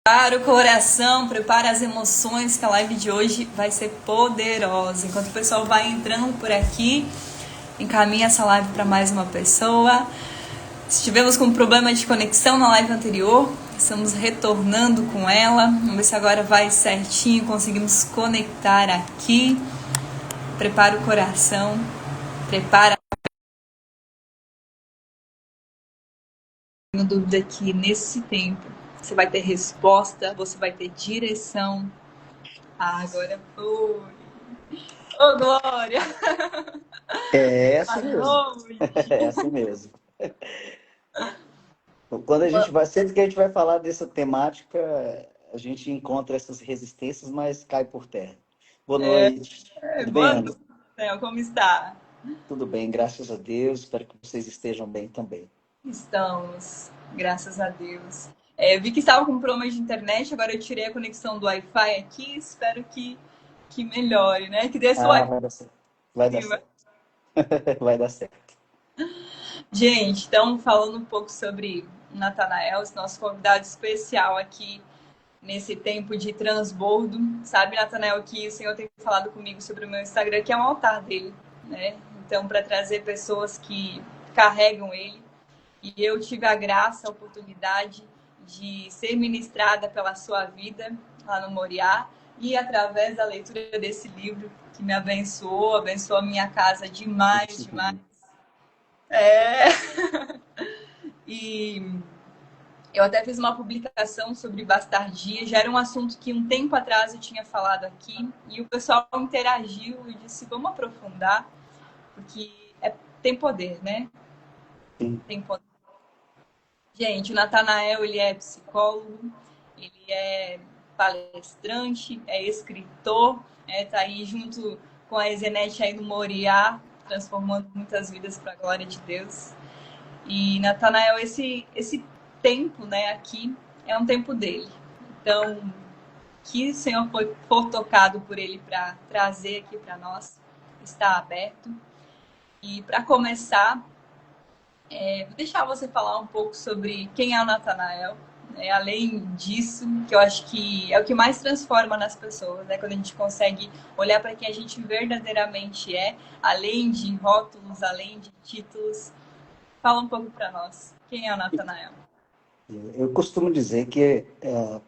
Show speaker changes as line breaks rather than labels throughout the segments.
Prepara o coração, prepara as emoções, que a live de hoje vai ser poderosa. Enquanto o pessoal vai entrando por aqui, encaminha essa live para mais uma pessoa. Estivemos com um problema de conexão na live anterior, estamos retornando com ela. Vamos ver se agora vai certinho, conseguimos conectar aqui. Prepara o coração, prepara. Não tenho dúvida que nesse tempo você vai ter resposta, você vai ter direção. Agora foi. Ô, Glória!
É assim mesmo.
Alô,
É assim mesmo. Quando a gente vai, sempre que a gente vai falar dessa temática, a gente encontra essas resistências, mas cai por terra. Boa noite. Tudo bem,
boa
Ana?
noite, Theo, como está?
Tudo bem, graças a Deus. Espero que vocês estejam bem também.
Estamos, graças a Deus. Eu vi que estava com um problema de internet, agora eu tirei a conexão do Wi-Fi aqui, espero que melhore, né? Que dê sua
Ah,
Wi-Fi
vai dar certo. Vai dar
cima.
certo. Vai dar certo.
Gente, então falando um pouco sobre Natanael, esse nosso convidado especial aqui nesse tempo de transbordo. Sabe, Natanael, que o Senhor tem falado comigo sobre o meu Instagram, que é um altar dele, né? Então, para trazer pessoas que carregam ele. E eu tive a graça, a oportunidade de ser ministrada pela sua vida lá no Moriá e através da leitura desse livro que me abençoou, abençoou a minha casa demais, demais. É. E eu até fiz uma publicação sobre bastardia, já era um assunto que um tempo atrás eu tinha falado aqui, e o pessoal interagiu e disse, vamos aprofundar, porque tem poder, né?
Sim.
Tem poder. Gente, o Natanael, ele é psicólogo, ele é palestrante, é escritor, tá aí junto com a Ezenete aí no Moriá, transformando muitas vidas para a glória de Deus. E Natanael, esse tempo, né, aqui é um tempo dele. Então, que o Senhor for tocado por ele para trazer aqui para nós, está aberto. E para começar, vou deixar você falar um pouco sobre quem é o Natanael. Além disso, que eu acho que é o que mais transforma nas pessoas, né? Quando a gente consegue olhar para quem a gente verdadeiramente é, além de rótulos, além de títulos. Fala um pouco para nós. Quem é o Natanael?
Eu costumo dizer que,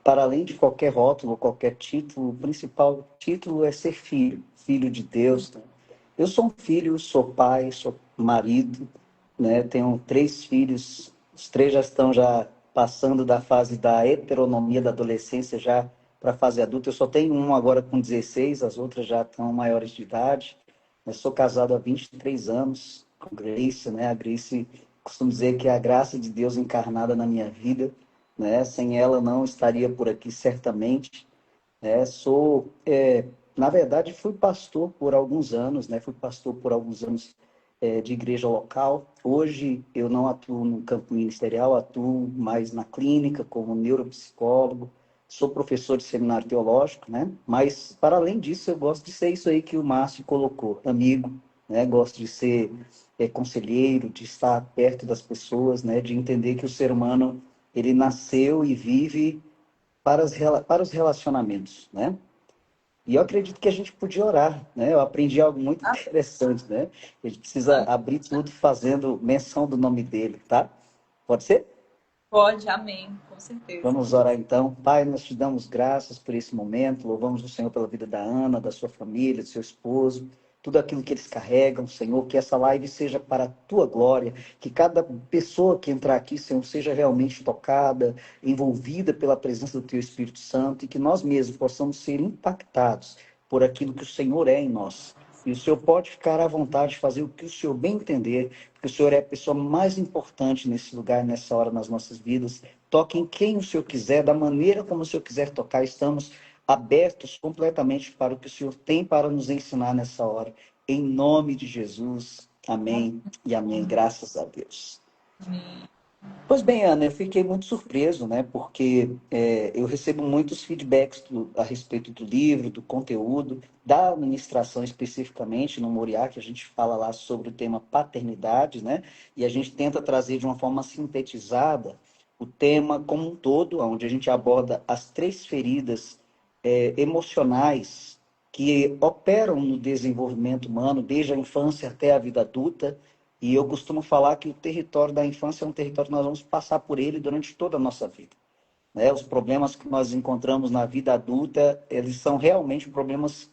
para além de qualquer rótulo, qualquer título, o principal título é ser filho, filho de Deus, né? Eu sou um filho, sou pai, sou marido, né? Tenho 3 filhos, os 3 já estão já passando da fase da heteronomia da adolescência já para a fase adulta. Eu só tenho um agora com 16, as outras já estão maiores de idade. Eu sou casado há 23 anos com Grace, né? A Grace, costumo dizer que é a graça de Deus encarnada na minha vida, né? Sem ela não estaria por aqui certamente. Na verdade, fui pastor por alguns anos, né? Fui pastor por alguns anos de igreja local. Hoje eu não atuo no campo ministerial, atuo mais na clínica como neuropsicólogo. Sou professor de seminário teológico, né? Mas para além disso, eu gosto de ser isso aí que o Márcio colocou, amigo, né? Gosto de ser conselheiro, de estar perto das pessoas, né? De entender que o ser humano ele nasceu e vive para os relacionamentos, né? E eu acredito que a gente podia orar, né? Eu aprendi algo muito interessante, né? A gente precisa abrir tudo fazendo menção do nome dele, tá? Pode ser?
Pode, amém, com certeza.
Vamos orar então. Pai, nós te damos graças por esse momento, louvamos o Senhor pela vida da Ana, da sua família, do seu esposo, tudo aquilo que eles carregam, Senhor, que essa live seja para a tua glória, que cada pessoa que entrar aqui, Senhor, seja realmente tocada, envolvida pela presença do teu Espírito Santo e que nós mesmos possamos ser impactados por aquilo que o Senhor é em nós. E o Senhor pode ficar à vontade de fazer o que o Senhor bem entender, porque o Senhor é a pessoa mais importante nesse lugar, nessa hora, nas nossas vidas. Toque em quem o Senhor quiser, da maneira como o Senhor quiser tocar. Estamos abertos completamente para o que o Senhor tem para nos ensinar nessa hora. Em nome de Jesus. Amém e amém. Graças a Deus. Pois bem, Ana, eu fiquei muito surpreso, né? Porque eu recebo muitos feedbacks a respeito do livro, do conteúdo, da administração especificamente no Moriá, que a gente fala lá sobre o tema paternidade, né? E a gente tenta trazer de uma forma sintetizada o tema como um todo, onde a gente aborda as três feridas emocionais que operam no desenvolvimento humano, desde a infância até a vida adulta. E eu costumo falar que o território da infância é um território que nós vamos passar por ele durante toda a nossa vida, né? Os problemas que nós encontramos na vida adulta, eles são realmente problemas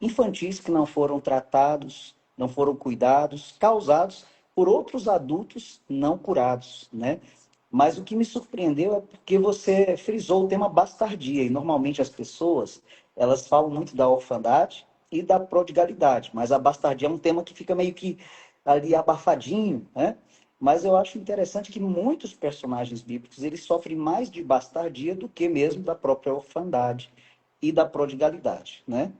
infantis que não foram tratados, não foram cuidados, causados por outros adultos não curados, né? Mas o que me surpreendeu é porque você frisou o tema bastardia, e normalmente as pessoas, elas falam muito da orfandade e da prodigalidade, mas a bastardia é um tema que fica meio que ali abafadinho, né? Mas eu acho interessante que muitos personagens bíblicos eles sofrem mais de bastardia do que mesmo da própria orfandade e da prodigalidade, né?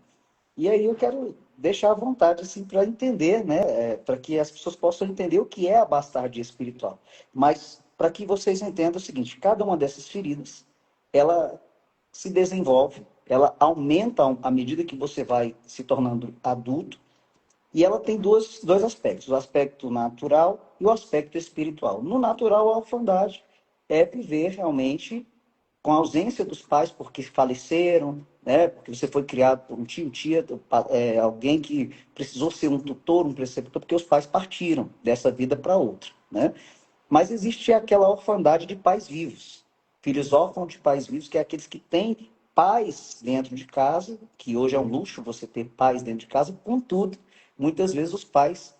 E aí eu quero deixar à vontade assim para entender, né? Para que as pessoas possam entender o que é a bastardia espiritual. Mas para que vocês entendam o seguinte: cada uma dessas feridas, ela se desenvolve, ela aumenta à medida que você vai se tornando adulto e ela tem dois aspectos, o aspecto natural e o aspecto espiritual. No natural, a orfandade é viver realmente com a ausência dos pais porque faleceram, né? Porque você foi criado por um tio, tia, alguém que precisou ser um tutor, um preceptor, porque os pais partiram dessa vida para outra, né? Mas existe aquela orfandade de pais vivos, filhos órfãos de pais vivos, que é aqueles que têm pais dentro de casa, que hoje é um luxo você ter pais dentro de casa, contudo, muitas vezes os pais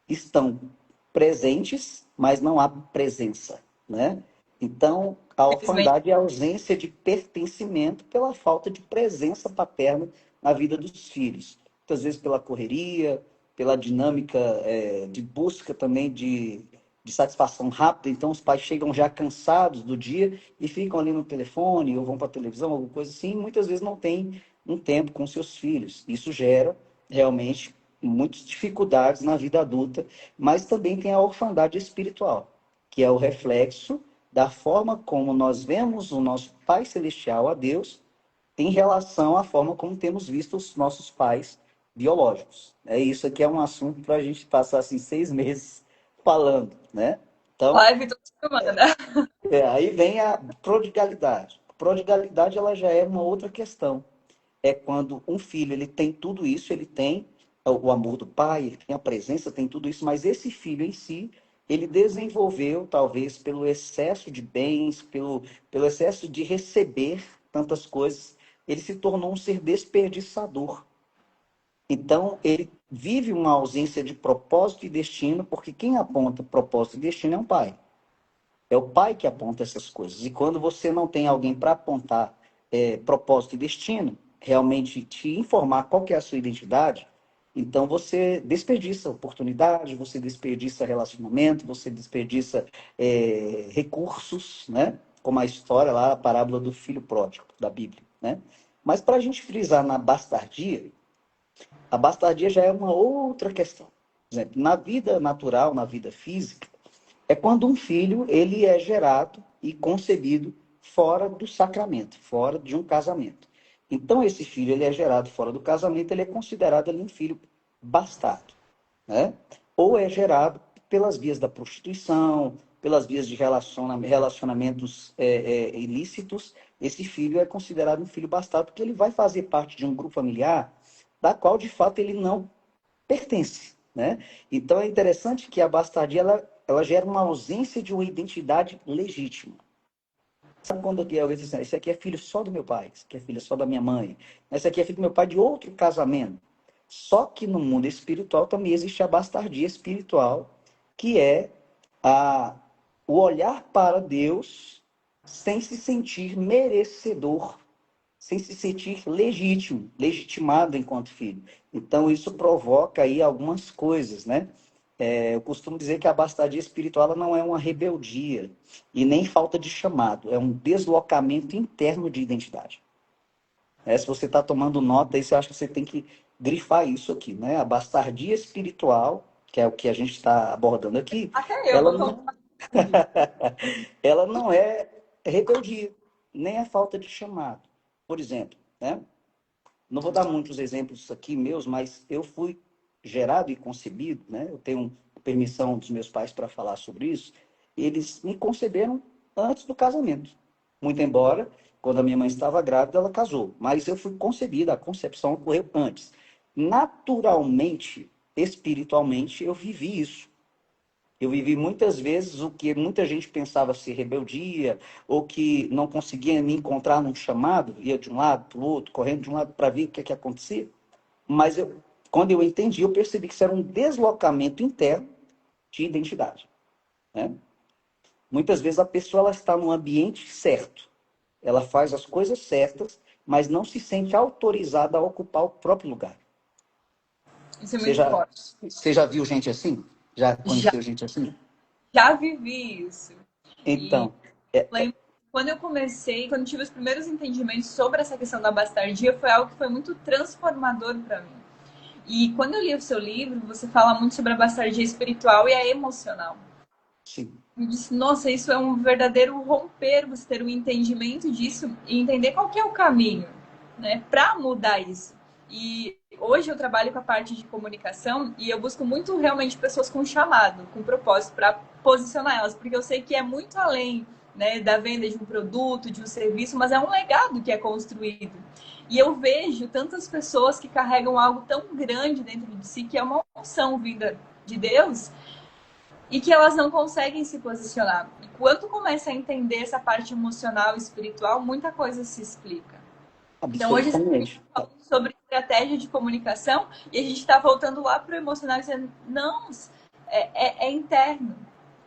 estão presentes, mas não há presença, né? Então, a
Infelizmente,
orfandade é a ausência de pertencimento pela falta de presença paterna na vida dos filhos. Muitas vezes pela correria, pela dinâmica de busca também de satisfação rápida. Então, os pais chegam já cansados do dia e ficam ali no telefone ou vão para a televisão, alguma coisa assim, e muitas vezes não tem um tempo com seus filhos. Isso gera realmente muitas dificuldades na vida adulta, mas também tem a orfandade espiritual, que é o reflexo da forma como nós vemos o nosso Pai Celestial, a Deus, em relação à forma como temos visto os nossos pais biológicos. Isso aqui é um assunto para a gente passar assim 6 meses falando, né? Então,
live toda semana.
aí vem a prodigalidade. A prodigalidade ela já é uma outra questão. É quando um filho ele tem tudo isso, ele tem o amor do pai, ele tem a presença, tem tudo isso, mas esse filho em si, ele desenvolveu, talvez pelo excesso de bens, pelo excesso de receber tantas coisas, ele se tornou um ser desperdiçador. Então, ele vive uma ausência de propósito e destino, porque quem aponta propósito e destino é um pai. É o pai que aponta essas coisas. E quando você não tem alguém para apontar propósito e destino, realmente te informar qual que é a sua identidade, então você desperdiça oportunidade, você desperdiça relacionamento, você desperdiça recursos, né? Como a história lá, a parábola do filho pródigo da Bíblia, né? Mas para a gente frisar na bastardia, a bastardia já é uma outra questão. Por exemplo, na vida natural, na vida física, é quando um filho ele é gerado e concebido fora do sacramento, fora de um casamento. Então esse filho ele é gerado fora do casamento, ele é considerado ali um filho bastardo, né? Ou é gerado pelas vias da prostituição, pelas vias de relacionamentos ilícitos. Esse filho é considerado um filho bastardo porque ele vai fazer parte de um grupo familiar da qual de fato ele não pertence, né? Então é interessante que a bastardia ela gera uma ausência de uma identidade legítima. Sabe quando alguém diz assim, esse aqui é filho só do meu pai, esse aqui é filho só da minha mãe, esse aqui é filho do meu pai de outro casamento. Só que no mundo espiritual também existe a bastardia espiritual, que é a, o olhar para Deus sem se sentir merecedor, sem se sentir legítimo, legitimado enquanto filho. Então, isso provoca aí algumas coisas, né? Eu costumo dizer que a bastardia espiritual ela não é uma rebeldia e nem falta de chamado, é um deslocamento interno de identidade. Se você está tomando nota, aí você acha que você tem que grifar isso aqui, né? A bastardia espiritual, que é o que a gente está abordando aqui,
Até eu
ela
vou
não,
tomar aqui.
ela não é rebeldia, nem é falta de chamado. Por exemplo, né? Não vou dar muitos exemplos aqui meus, mas eu fui gerado e concebido, né? Eu tenho permissão dos meus pais para falar sobre isso. Eles me conceberam antes do casamento. Muito embora, quando a minha mãe estava grávida, ela casou. Mas eu fui concebida, a concepção ocorreu antes. Naturalmente, espiritualmente, eu vivi isso. Eu vivi muitas vezes o que muita gente pensava ser rebeldia, ou que não conseguia me encontrar num chamado, ia de um lado para o outro, correndo de um lado para ver o que é que acontecia. Mas quando eu entendi, eu percebi que isso era um deslocamento interno de identidade, né? Muitas vezes a pessoa ela está no ambiente certo, ela faz as coisas certas, mas não se sente autorizada a ocupar o próprio lugar.
Isso é
Você
muito
já,
forte.
você já viu gente assim? Já
Já,
conheceu gente assim?
já vivi isso. E
Então, é,
lembro, quando eu comecei, quando eu tive os primeiros entendimentos sobre essa questão da bastardia, foi algo que foi muito transformador para mim. E quando eu li o seu livro, você fala muito sobre a bastardia espiritual e a emocional.
sim,
Eu disse, nossa, isso é um verdadeiro romper, você ter um entendimento disso e entender qual que é o caminho, né, para mudar isso. E hoje eu trabalho com a parte de comunicação e eu busco muito realmente pessoas com chamado, com propósito para posicionar elas, porque eu sei que é muito além, né, da venda de um produto, de um serviço, mas é um legado que é construído. E eu vejo tantas pessoas que carregam algo tão grande dentro de si, que é uma unção vinda de Deus, e que elas não conseguem se posicionar. E quando começa a entender essa parte emocional e espiritual, muita coisa se explica. Então, hoje a gente
absolutamente.
está falando sobre estratégia de comunicação e a gente está voltando lá para o emocional e dizendo, não, é interno,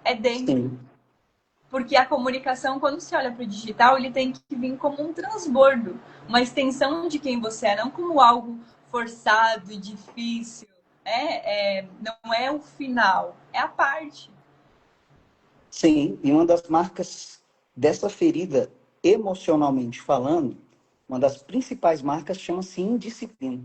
é dentro.
Sim,
Porque a comunicação, quando se olha para o digital, ele tem que vir como um transbordo, uma extensão de quem você é, não como algo forçado, difícil. Não é o final, é a parte.
sim. E uma das marcas dessa ferida, emocionalmente falando, uma das principais marcas chama-se indisciplina.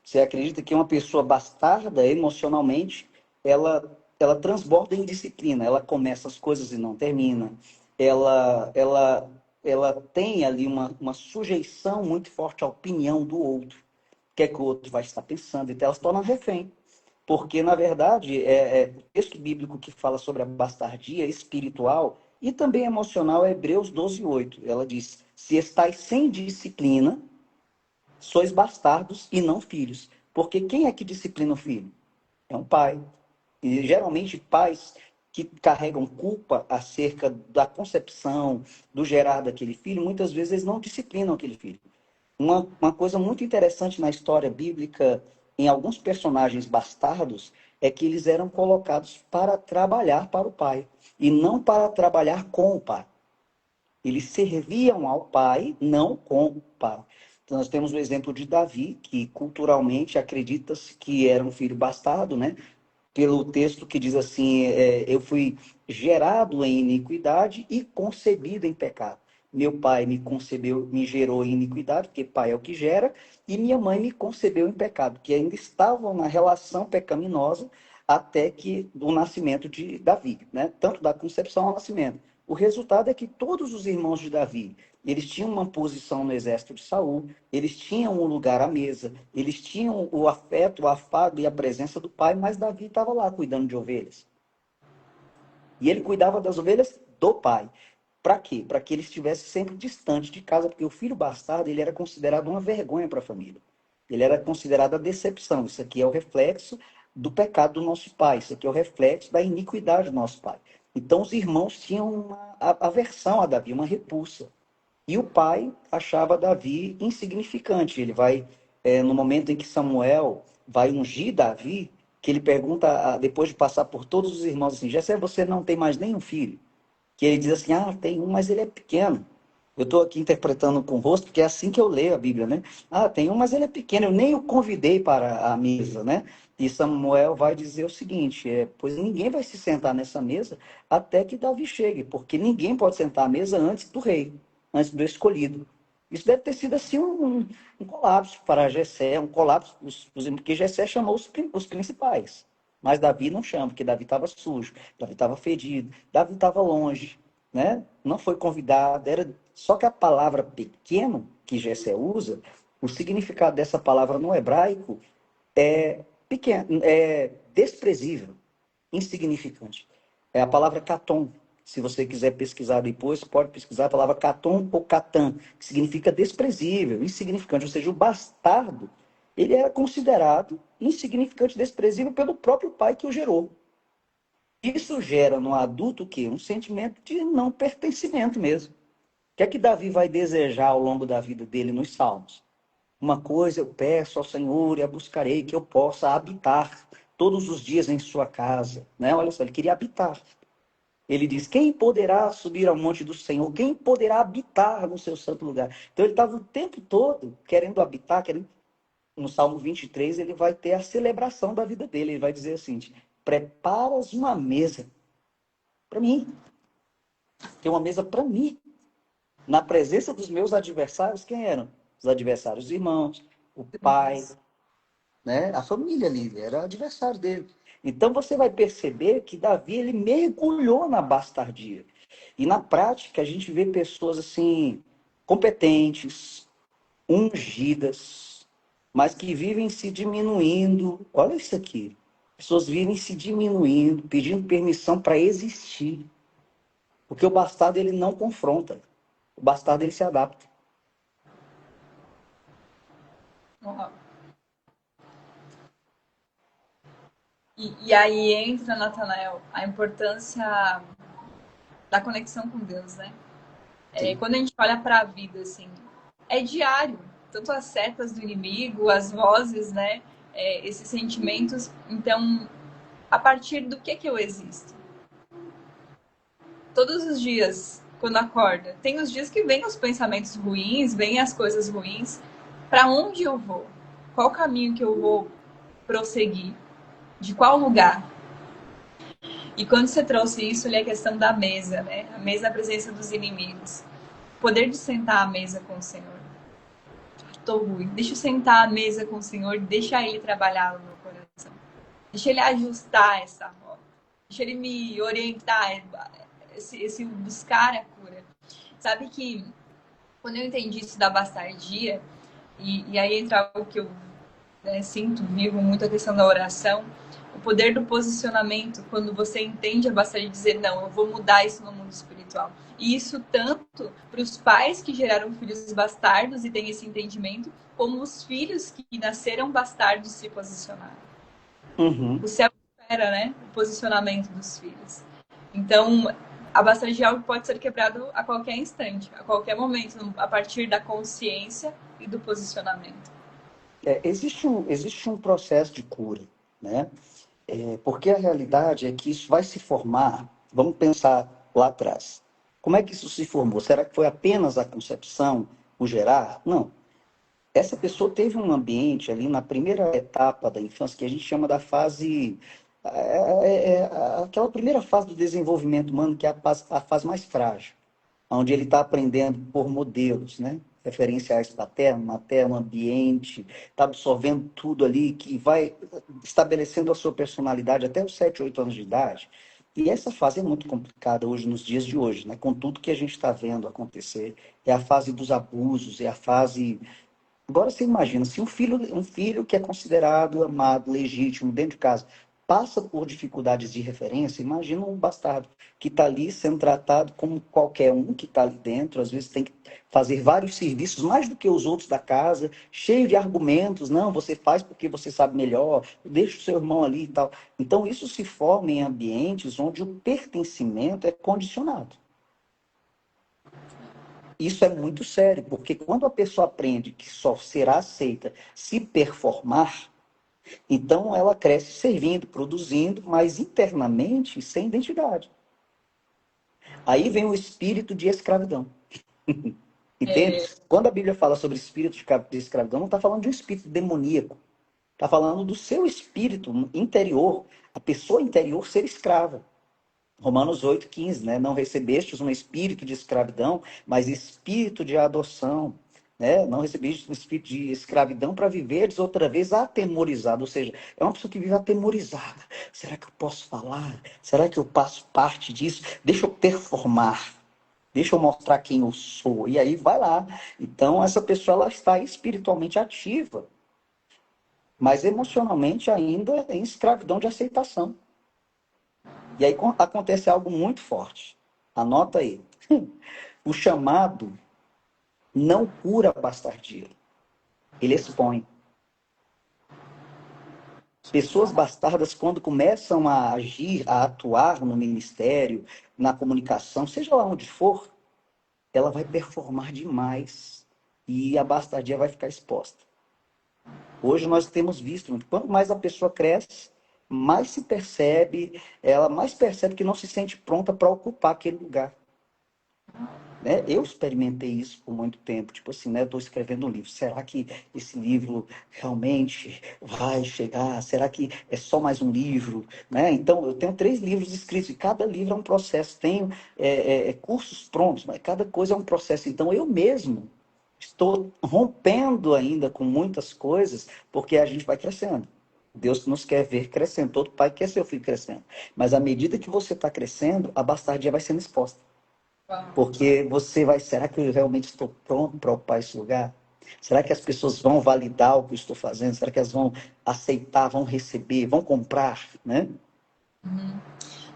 Você acredita que uma pessoa bastarda emocionalmente, ela transborda em disciplina, ela começa as coisas e não termina, ela, ela, ela tem ali uma sujeição muito forte à opinião do outro, o que é que o outro vai estar pensando, então ela se torna refém. Porque, na verdade, o texto bíblico que fala sobre a bastardia espiritual e também emocional é Hebreus 12:8. Ela diz: se estáis sem disciplina, sois bastardos e não filhos. Porque quem é que disciplina o filho? É um pai. E geralmente pais que carregam culpa acerca da concepção, do gerar daquele filho, muitas vezes eles não disciplinam aquele filho. Uma coisa muito interessante na história bíblica, em alguns personagens bastardos, é que eles eram colocados para trabalhar para o pai e não para trabalhar com o pai. Eles serviam ao pai, não com o pai. Então, nós temos o exemplo de Davi, que culturalmente acredita-se que era um filho bastardo, né? Pelo texto que diz assim: eu fui gerado em iniquidade e concebido em pecado. Meu pai me concebeu, me gerou em iniquidade, porque pai é o que gera, e minha mãe me concebeu em pecado, que ainda estavam na relação pecaminosa até que o nascimento de Davi, né? Tanto da concepção ao nascimento. O resultado é que todos os irmãos de Davi, eles tinham uma posição no exército de Saul, eles tinham um lugar à mesa, eles tinham o afeto, o afago e a presença do pai, mas Davi estava lá cuidando de ovelhas. E ele cuidava das ovelhas do pai. Para quê? Para que ele estivesse sempre distante de casa, porque o filho bastardo ele era considerado uma vergonha para a família. Ele era considerado a decepção. Isso aqui é o reflexo do pecado do nosso pai. Isso aqui é o reflexo da iniquidade do nosso pai. Então os irmãos tinham uma aversão a Davi, uma repulsa. E o pai achava Davi insignificante. Ele vai, no momento em que Samuel vai ungir Davi, que ele pergunta, depois de passar por todos os irmãos, assim: Jessé, você não tem mais nenhum filho? Que ele diz assim: ah, tem um, mas ele é pequeno. Eu estou aqui interpretando com o rosto, porque é assim que eu leio a Bíblia, né? Ah, tem um, mas ele é pequeno, eu nem o convidei para a mesa, né? E Samuel vai dizer o seguinte: pois ninguém vai se sentar nessa mesa até que Davi chegue, porque ninguém pode sentar à mesa antes do rei, antes do escolhido. Isso deve ter sido assim um colapso para Jessé, um colapso, porque Jessé chamou os principais. Mas Davi não chama, porque Davi estava sujo, Davi estava fedido, Davi estava longe, né? Não foi convidado. Só que a palavra pequeno, que Jessé usa, o significado dessa palavra no hebraico é pequeno, é desprezível, insignificante. É a palavra caton. Se você quiser pesquisar depois, pode pesquisar a palavra caton ou catan, que significa desprezível, insignificante. Ou seja, o bastardo, ele era considerado insignificante, desprezível pelo próprio pai que o gerou. Isso gera no adulto o quê? Um sentimento de não pertencimento mesmo. O que é que Davi vai desejar ao longo da vida dele nos Salmos? Uma coisa eu peço ao Senhor e a buscarei, que eu possa habitar todos os dias em sua casa. Né? Olha só, ele queria habitar. Ele diz, quem poderá subir ao monte do Senhor? Quem poderá habitar no seu santo lugar? Então ele estava o tempo todo querendo habitar, querendo... No Salmo 23, ele vai ter a celebração da vida dele. Ele vai dizer assim, preparas uma mesa para mim. Tem uma mesa para mim. Na presença dos meus adversários, quem eram? Os adversários, os irmãos, o pai, né? A família ali, era adversário dele. Então você vai perceber que Davi, ele mergulhou na bastardia. E na prática, a gente vê pessoas assim, competentes, ungidas, mas que vivem se diminuindo. Olha isso aqui. Pessoas vivem se diminuindo, pedindo permissão para existir. Porque o bastardo, ele não confronta. O bastardo, ele se adapta.
Uau. E aí entra, Natanael, a importância da conexão com Deus, né? Quando a gente olha para a vida, assim, é diário. Tanto as setas do inimigo, as vozes, né? Esses sentimentos. Então, a partir do que eu existo? Todos os dias, quando acorda, tem os dias que vêm os pensamentos ruins, vêm as coisas ruins. Para onde eu vou? Qual caminho que eu vou prosseguir? De qual lugar? E quando você trouxe isso, é a questão da mesa, né? A mesa é a presença dos inimigos. O poder de sentar à mesa com o Senhor. Tô ruim. Deixa eu sentar à mesa com o Senhor, deixa Ele trabalhar no meu coração. Deixa Ele ajustar essa rota. Deixa Ele me orientar, esse buscar a cura. Sabe que quando eu entendi isso da bastardia, e aí entra algo que eu sinto, vivo muito a questão da oração, o poder do posicionamento, quando você entende a bastardia, dizer, não, eu vou mudar isso no mundo espiritual. E isso tanto para os pais que geraram filhos bastardos e têm esse entendimento, como os filhos que nasceram bastardos se posicionaram.
Uhum.
O céu espera, né? O posicionamento dos filhos. Então, a bastardia é algo que pode ser quebrado a qualquer instante, a qualquer momento, a partir da consciência e do posicionamento.
Existe um processo de cura, né? Porque a realidade é que isso vai se formar, vamos pensar lá atrás. Como é que isso se formou? Será que foi apenas a concepção, o gerar? Não. Essa pessoa teve um ambiente ali na primeira etapa da infância, que a gente chama da fase, aquela primeira fase do desenvolvimento humano, que é a fase mais frágil, onde ele está aprendendo por modelos, né? Referenciais paterno, materno, ambiente, está absorvendo tudo ali, que vai estabelecendo a sua personalidade até os 7, 8 anos de idade. E essa fase é muito complicada hoje, nos dias de hoje, né? Com tudo que a gente está vendo acontecer. É a fase dos abusos, é a fase... Agora você imagina, se um filho que é considerado amado, legítimo, dentro de casa, passa por dificuldades de referência, imagina um bastardo que está ali sendo tratado como qualquer um que está ali dentro, às vezes tem que fazer vários serviços, mais do que os outros da casa, cheio de argumentos, não, você faz porque você sabe melhor, deixa o seu irmão ali e tal. Então isso se forma em ambientes onde o pertencimento é condicionado. Isso é muito sério, porque quando a pessoa aprende que só será aceita se performar, então ela cresce servindo, produzindo, mas internamente sem identidade. Aí vem o espírito de escravidão. Entende? Quando a Bíblia fala sobre espírito de escravidão, não está falando de um espírito demoníaco. Está falando do seu espírito interior, a pessoa interior ser escrava. Romanos 8,15, né? Não recebestes um espírito de escravidão, mas espírito de adoção. Né? Não recebestes um espírito de escravidão para viveres outra vez atemorizado. Ou seja, é uma pessoa que vive atemorizada. Será que eu posso falar? Será que eu faço parte disso? Deixa eu performar. Deixa eu mostrar quem eu sou. E aí vai lá. Então, essa pessoa ela está espiritualmente ativa, mas emocionalmente ainda em escravidão de aceitação. E aí acontece algo muito forte. Anota aí. O chamado não cura a bastardia. Ele expõe. Pessoas bastardas, quando começam a agir, a atuar no ministério, na comunicação, seja lá onde for, ela vai performar demais e a bastardia vai ficar exposta. Hoje nós temos visto, quanto mais a pessoa cresce, mais se percebe, ela mais percebe que não se sente pronta para ocupar aquele lugar. Né? Eu experimentei isso por muito tempo, tipo assim, né? Eu estou escrevendo um livro, será que esse livro realmente vai chegar? Será que é só mais um livro? Né? Então, eu tenho 3 livros escritos, e cada livro é um processo, tenho cursos prontos, mas cada coisa é um processo. Então, eu mesmo estou rompendo ainda com muitas coisas, porque a gente vai crescendo. Deus nos quer ver crescendo, todo pai quer seu filho crescendo. Mas à medida que você está crescendo, a bastardia vai sendo exposta. Porque você vai, será que eu realmente estou pronto para ocupar esse lugar? Será que as pessoas vão validar o que eu estou fazendo? Será que elas vão aceitar, vão receber, vão comprar, né?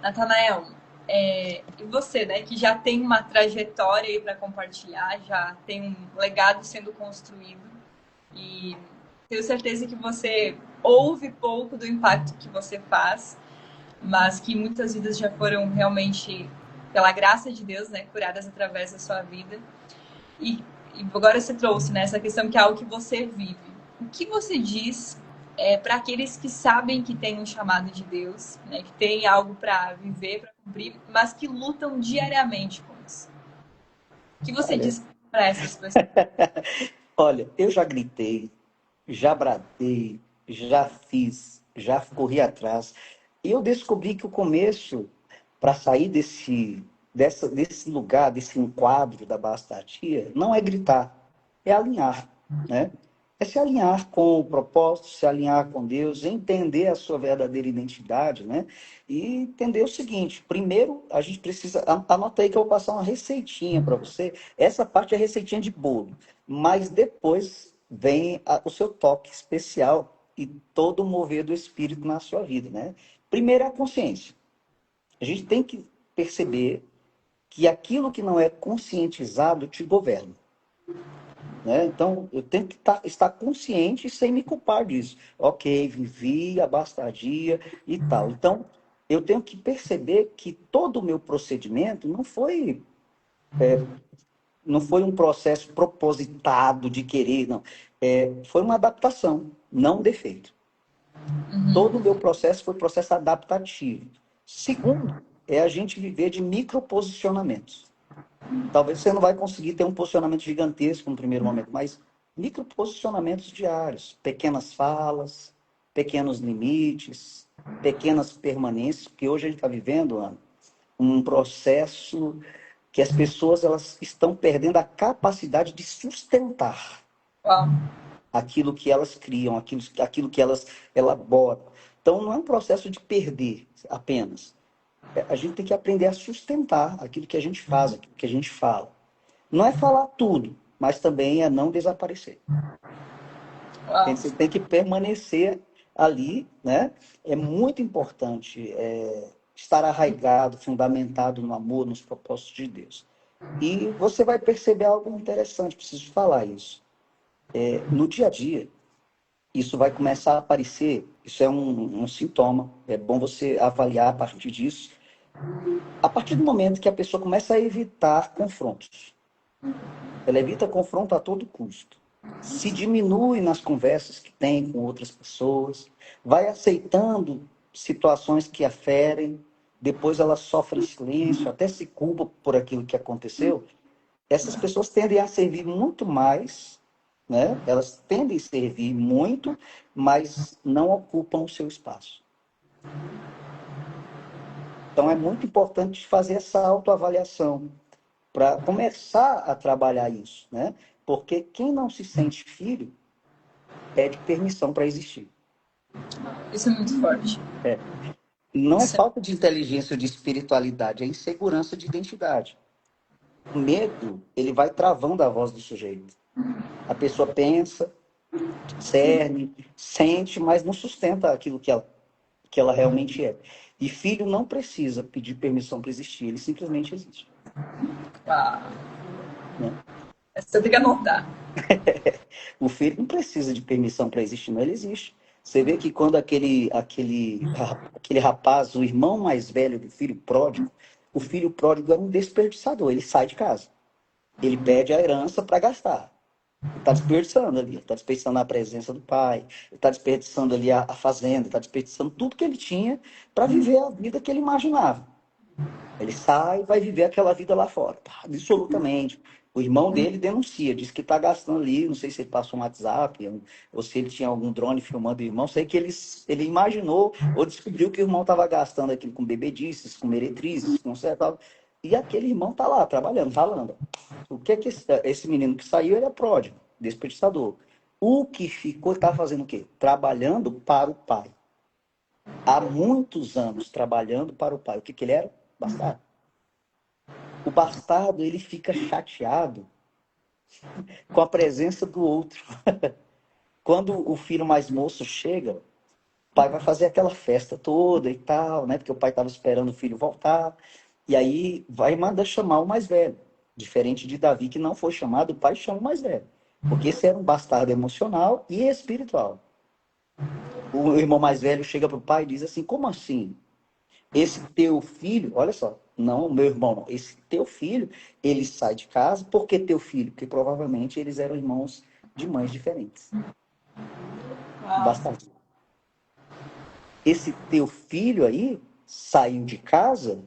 Natanael, e você, né, que já tem uma trajetória aí para compartilhar, já tem um legado sendo construído e tenho certeza que você ouve pouco do impacto que você faz, mas que muitas vidas já foram realmente, pela graça de Deus, né, curadas através da sua vida. E agora você trouxe, né, essa questão que é algo que você vive. O que você diz para aqueles que sabem que tem um chamado de Deus, né, que tem algo para viver, para cumprir, mas que lutam diariamente com isso? O que você
Olha,
diz para essas pessoas?
olha, eu já gritei, já bradei, já fiz, já corri atrás. E eu descobri que o começo, para sair desse lugar, desse enquadro da bastardia, não é gritar, é alinhar, né? É se alinhar com o propósito, se alinhar com Deus, entender a sua verdadeira identidade, né? E entender o seguinte: primeiro, a gente precisa. Anota aí que eu vou passar uma receitinha para você. Essa parte é receitinha de bolo, mas depois vem o seu toque especial e todo o mover do Espírito na sua vida, né? Primeiro é a consciência. A gente tem que perceber que aquilo que não é conscientizado te governa. Né? Então, eu tenho que estar consciente sem me culpar disso. Ok, vivi a bastardia e tal. Então, eu tenho que perceber que todo o meu procedimento não foi um processo propositado de querer, não. Foi uma adaptação, não um defeito. Todo o meu processo foi processo adaptativo. Segundo, é a gente viver de microposicionamentos. Talvez você não vai conseguir ter um posicionamento gigantesco no primeiro momento, mas microposicionamentos diários, pequenas falas, pequenos limites, pequenas permanências, porque hoje a gente está vivendo, Ana, um processo que as pessoas elas estão perdendo a capacidade de sustentar
Uau.
aquilo que elas criam, aquilo que elas elaboram. Então, não é um processo de perder apenas. A gente tem que aprender a sustentar aquilo que a gente faz, aquilo que a gente fala. Não é falar tudo, mas também é não desaparecer.
Uau.
Você tem que permanecer ali, né? É muito importante estar arraigado, fundamentado no amor, nos propósitos de Deus. E você vai perceber algo interessante, preciso falar isso. No dia a dia, isso vai começar a aparecer, isso é um sintoma, é bom você avaliar a partir disso. A partir do momento que a pessoa começa a evitar confrontos, ela evita confronto a todo custo, se diminui nas conversas que tem com outras pessoas, vai aceitando situações que a ferem, depois ela sofre em silêncio, até se culpa por aquilo que aconteceu. Essas pessoas tendem a servir muito mais, né? Elas tendem a servir muito, mas não ocupam o seu espaço. Então é muito importante fazer essa autoavaliação para começar a trabalhar isso, né? Porque quem não se sente filho pede permissão para existir.
Isso é muito forte.
Não é
Isso é...
falta de inteligência ou de espiritualidade, é insegurança de identidade. O medo, ele vai travando a voz do sujeito. A pessoa pensa, discerne, sente, mas não sustenta aquilo que ela realmente é. E filho não precisa pedir permissão para existir, ele simplesmente existe.
Ah,
Né?
essa eu tenho que anotar.
O filho não precisa de permissão para existir, não, ele existe. Você vê que quando aquele rapaz, o irmão mais velho do filho pródigo, o filho pródigo é um desperdiçador, ele sai de casa. Ele pede a herança para gastar. Ele está desperdiçando ali, está desperdiçando a presença do pai, ele está desperdiçando ali a fazenda, está desperdiçando tudo que ele tinha para viver a vida que ele imaginava. Ele sai e vai viver aquela vida lá fora, tá? Absolutamente. O irmão dele denuncia, diz que está gastando ali, não sei se ele passou um WhatsApp, ou se ele tinha algum drone filmando o irmão, sei que ele imaginou ou descobriu que o irmão estava gastando aquilo com bebedices, com meretrizes, com certo. E aquele irmão está lá, trabalhando, ralando. O que é que esse menino que saiu, ele é pródigo, desperdiçador. O que ficou, está fazendo o quê? Trabalhando para o pai. Há muitos anos trabalhando para o pai. O que, que ele era? Bastardo. O bastardo, ele fica chateado com a presença do outro. Quando o filho mais moço chega, o pai vai fazer aquela festa toda e tal, né? Porque o pai estava esperando o filho voltar. E aí vai e manda chamar o mais velho. Diferente de Davi, que não foi chamado, o pai chama o mais velho. Porque esse era um bastardo emocional e espiritual. O irmão mais velho chega para o pai e diz assim: como assim? Esse teu filho, olha só, não, meu irmão, não. Esse teu filho, ele sai de casa, por que teu filho? Porque provavelmente eles eram irmãos de mães diferentes.
Uau.
Bastante. Esse teu filho aí saiu de casa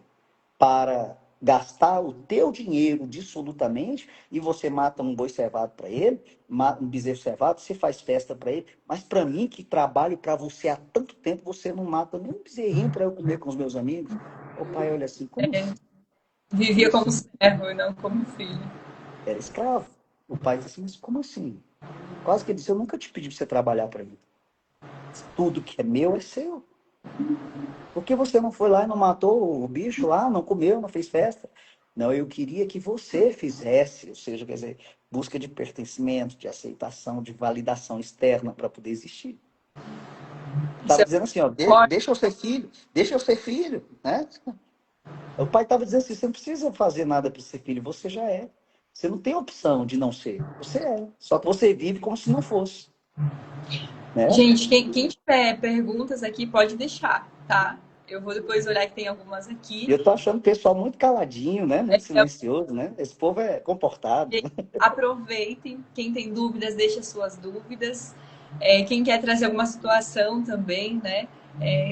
para gastar o teu dinheiro dissolutamente e você mata um boi cevado para ele, mata um bezerro cevado, você faz festa para ele, mas para mim que trabalho para você há tanto tempo, você não mata nem um bezerrinho para eu comer com os meus amigos. O pai olha assim, como assim? Como
Vivia como
assim?
servo e não como filho.
Era escravo. O pai disse assim, mas como assim? Quase que ele disse, eu nunca te pedi para você trabalhar para mim. Tudo que é meu é seu. Por que você não foi lá e não matou o bicho lá, não comeu, não fez festa? Não, eu queria que você fizesse, ou seja, quer dizer, busca de pertencimento, de aceitação, de validação externa para poder existir.
Isso
Estava
é
dizendo assim, ó,
forte.
deixa eu ser filho, deixa eu ser filho, né? O pai estava dizendo assim, você não precisa fazer nada para ser filho, você já é. Você não tem opção de não ser, você é. Só que você vive como se não fosse, né?
Gente, quem tiver perguntas aqui, pode deixar, tá? Eu vou depois olhar que tem algumas
E
aqui.
eu tô achando o pessoal muito caladinho, né? Muito
É,
silencioso, né? Esse povo é comportado.
aproveitem. Quem tem dúvidas, deixa suas dúvidas. Quem quer trazer alguma situação também, né?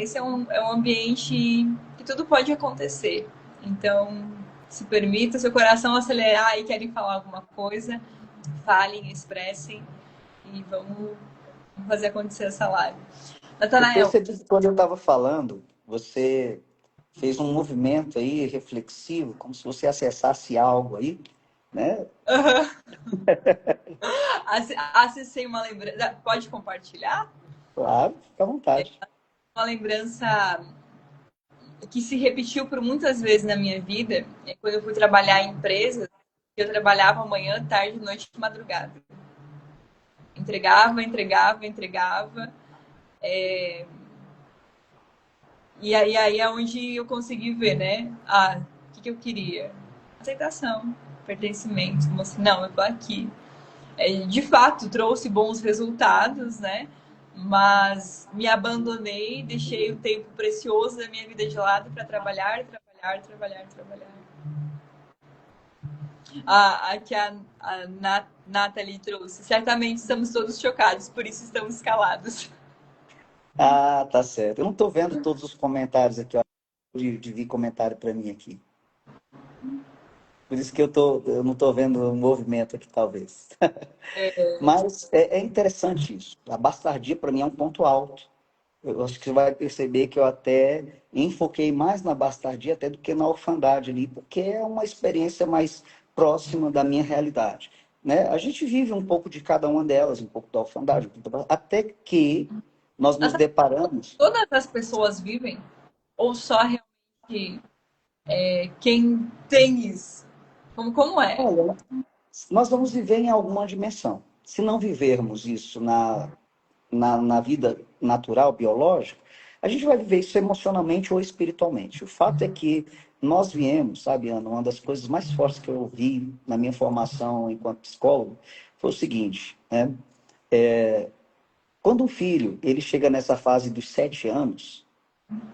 Esse é um ambiente que tudo pode acontecer. Então, se permita seu coração acelerar e querem falar alguma coisa, falem, expressem e vamos fazer acontecer essa live.
Eu
Natanael,
percebi que quando eu estava falando, você fez um movimento aí reflexivo, como se você acessasse algo aí, né?
acessei uma lembrança. Pode compartilhar?
Claro, fica à vontade.
Uma lembrança que se repetiu por muitas vezes na minha vida é quando eu fui trabalhar em empresas. Eu trabalhava manhã, tarde, noite e madrugada. Entregava, entregava, entregava. E aí é onde eu consegui ver, né? O que eu queria? Aceitação, pertencimento. Como assim, não, eu tô aqui. De fato, trouxe bons resultados, né? Mas me abandonei, deixei o tempo precioso da minha vida de lado para trabalhar, trabalhar, trabalhar, trabalhar. Aqui a Nathalie trouxe. Certamente estamos todos chocados, por isso estamos calados.
Ah, tá certo. Eu não estou vendo todos os comentários aqui, ó, de vir comentário para mim aqui. Por isso que eu não estou vendo o movimento aqui, talvez. Mas é interessante isso. A bastardia, para mim, é um ponto alto. Eu acho que você vai perceber que eu até enfoquei mais na bastardia até do que na orfandade ali, porque é uma experiência mais próxima da minha realidade. Né? A gente vive um pouco de cada uma delas, um pouco da orfandade, até que nós nos deparamos.
Todas as pessoas vivem? Ou só realmente quem tem isso? Como é?
Olha, nós vamos viver em alguma dimensão. Se não vivermos isso na vida natural, biológica, A gente vai viver isso emocionalmente ou espiritualmente. O fato é que nós viemos, sabe, Ana, uma das coisas mais fortes que eu ouvi na minha formação enquanto psicólogo foi o seguinte, né? Quando um filho ele chega nessa fase dos 7 anos,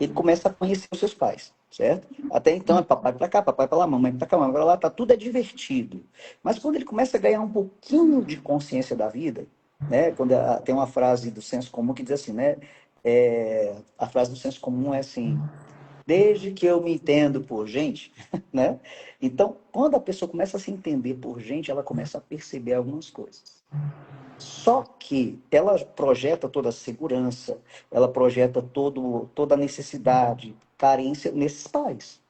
ele começa a conhecer os seus pais, certo? Até então é papai para cá, papai para lá, mamãe para cá, mamãe para lá, tá tudo é divertido. Mas quando ele começa a ganhar um pouquinho de consciência da vida, né? Quando tem uma frase do senso comum que diz assim, né? A frase do senso comum é assim: desde que eu me entendo por gente, né? Então, quando a pessoa começa a se entender por gente, ela começa a perceber algumas coisas. Só que ela projeta toda a segurança, ela projeta toda a necessidade, carência nesses pais.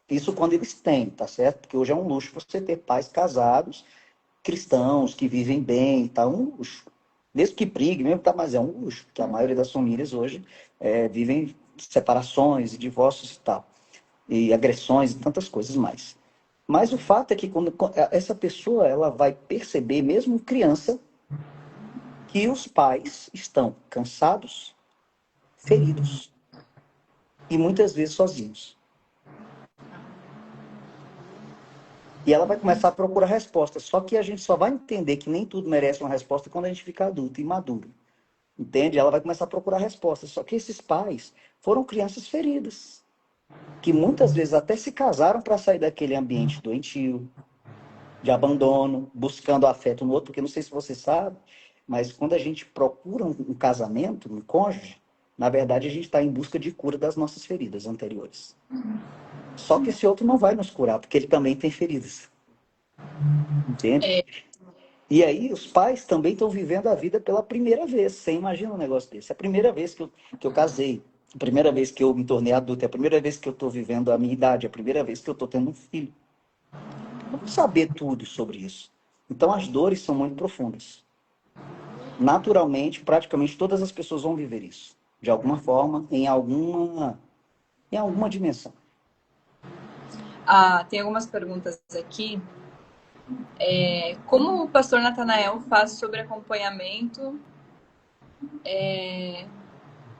Isso quando eles têm, tá certo? Porque hoje é um luxo você ter pais casados, cristãos, que vivem bem, tá um luxo. Mesmo que brigue, mesmo tá, mas é um luxo, porque a maioria das famílias hoje vivem separações e divórcios e tal, e agressões e tantas coisas mais. Mas o fato é que quando essa pessoa ela vai perceber, mesmo criança, que os pais estão cansados, feridos e muitas vezes sozinhos. E ela vai começar a procurar respostas. Só que a gente só vai entender que nem tudo merece uma resposta quando a gente fica adulto e maduro. Entende? Ela vai começar a procurar respostas. Só que esses pais foram crianças feridas, que muitas vezes até se casaram para sair daquele ambiente doentio, de abandono, buscando afeto no outro, porque não sei se você sabe, mas quando a gente procura um casamento, um cônjuge, na verdade a gente está em busca de cura das nossas feridas anteriores. Só que esse outro não vai nos curar, porque ele também tem feridas. Entende?
É,
E aí os pais também estão vivendo a vida pela primeira vez. Você imagina um negócio desse. É a primeira vez que eu casei, a primeira vez que eu me tornei adulto, é a primeira vez que eu estou vivendo a minha idade, é a primeira vez que eu estou tendo um filho. Vamos saber tudo sobre isso. Então as dores são muito profundas. Naturalmente, praticamente todas as pessoas vão viver isso. De alguma forma, em alguma dimensão.
tem algumas perguntas aqui. Como o pastor Natanael faz sobre acompanhamento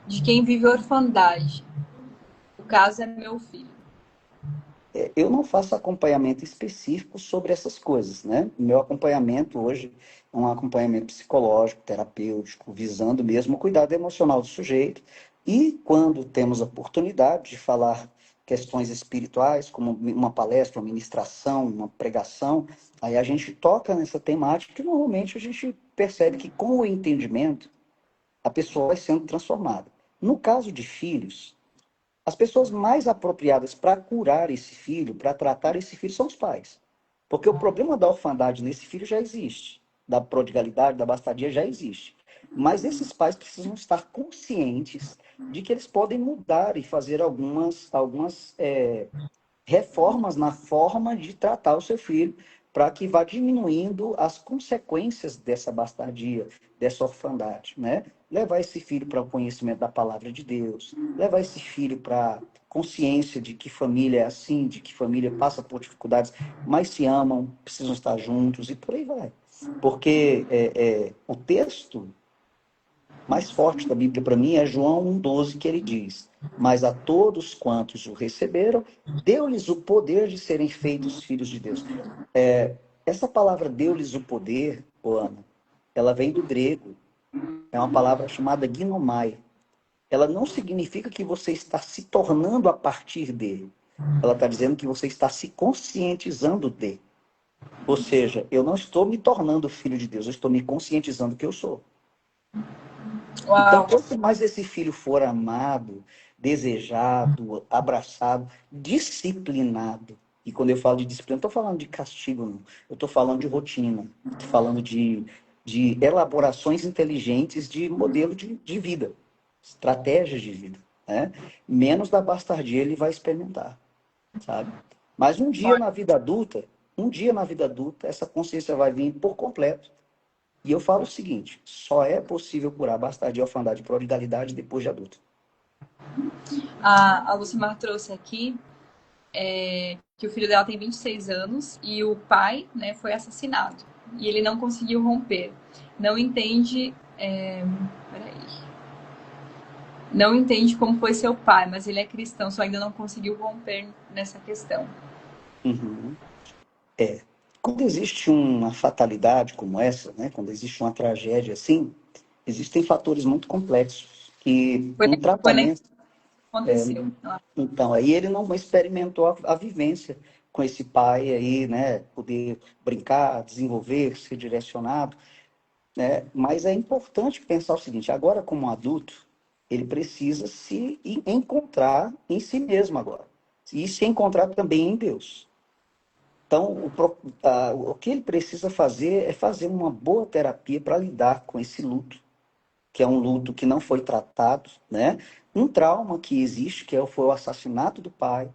de quem vive orfandade? O caso é meu filho.
Eu não faço acompanhamento específico sobre essas coisas, né? O meu acompanhamento hoje é um acompanhamento psicológico, terapêutico, visando mesmo o cuidado emocional do sujeito. E quando temos a oportunidade de falar questões espirituais, como uma palestra, uma ministração, uma pregação, aí a gente toca nessa temática e normalmente a gente percebe que com o entendimento a pessoa vai sendo transformada. No caso de filhos, as pessoas mais apropriadas para curar esse filho, para tratar esse filho, são os pais. Porque o problema da orfandade nesse filho já existe. Da prodigalidade, da bastardia já existe. Mas esses pais precisam estar conscientes de que eles podem mudar e fazer algumas reformas na forma de tratar o seu filho, para que vá diminuindo as consequências dessa bastardia, dessa orfandade, né? Levar esse filho para o conhecimento da palavra de Deus, levar esse filho para consciência de que família é assim, de que família passa por dificuldades, mas se amam, precisam estar juntos e por aí vai. Porque o texto mais forte da Bíblia para mim é João 1,12, que ele diz: mas a todos quantos o receberam, deu-lhes o poder de serem feitos filhos de Deus. Essa palavra deu-lhes o poder, Ana, ela vem do grego. É uma palavra chamada ginomai. Ela não significa que você está se tornando a partir dele. Ela está dizendo que você está se conscientizando de. Ou seja, eu não estou me tornando filho de Deus, eu estou me conscientizando que eu sou. Então,
Uau!
quanto mais esse filho for amado, desejado, abraçado, disciplinado, e quando eu falo de disciplina, não estou falando de castigo, não. Eu estou falando de rotina, estou falando de elaborações inteligentes de modelo de vida, estratégias de vida, né? Menos da bastardia ele vai experimentar, sabe? Mas um dia na vida adulta, essa consciência vai vir por completo. E eu falo o seguinte: só é possível curar bastardia, orfandade e prodigalidade depois de adulto.
A Lucimar trouxe aqui que o filho dela tem 26 anos e o pai, né, foi assassinado. E ele não conseguiu romper. Não entende. Peraí. não entende como foi seu pai, mas ele é cristão, só ainda não conseguiu romper nessa questão.
Uhum. Quando existe uma fatalidade como essa, né, quando existe uma tragédia assim, existem fatores muito complexos que
Foi,
um
foi nem
tratamento, é,
aconteceu.
então, aí ele não experimentou a vivência com esse pai aí, né, poder brincar, desenvolver, ser direcionado, né, mas é importante pensar o seguinte, agora como adulto, ele precisa se encontrar em si mesmo agora, e se encontrar também em Deus. Então, o que ele precisa fazer é fazer uma boa terapia para lidar com esse luto, que é um luto que não foi tratado, né? Um trauma que existe, foi o assassinato do pai,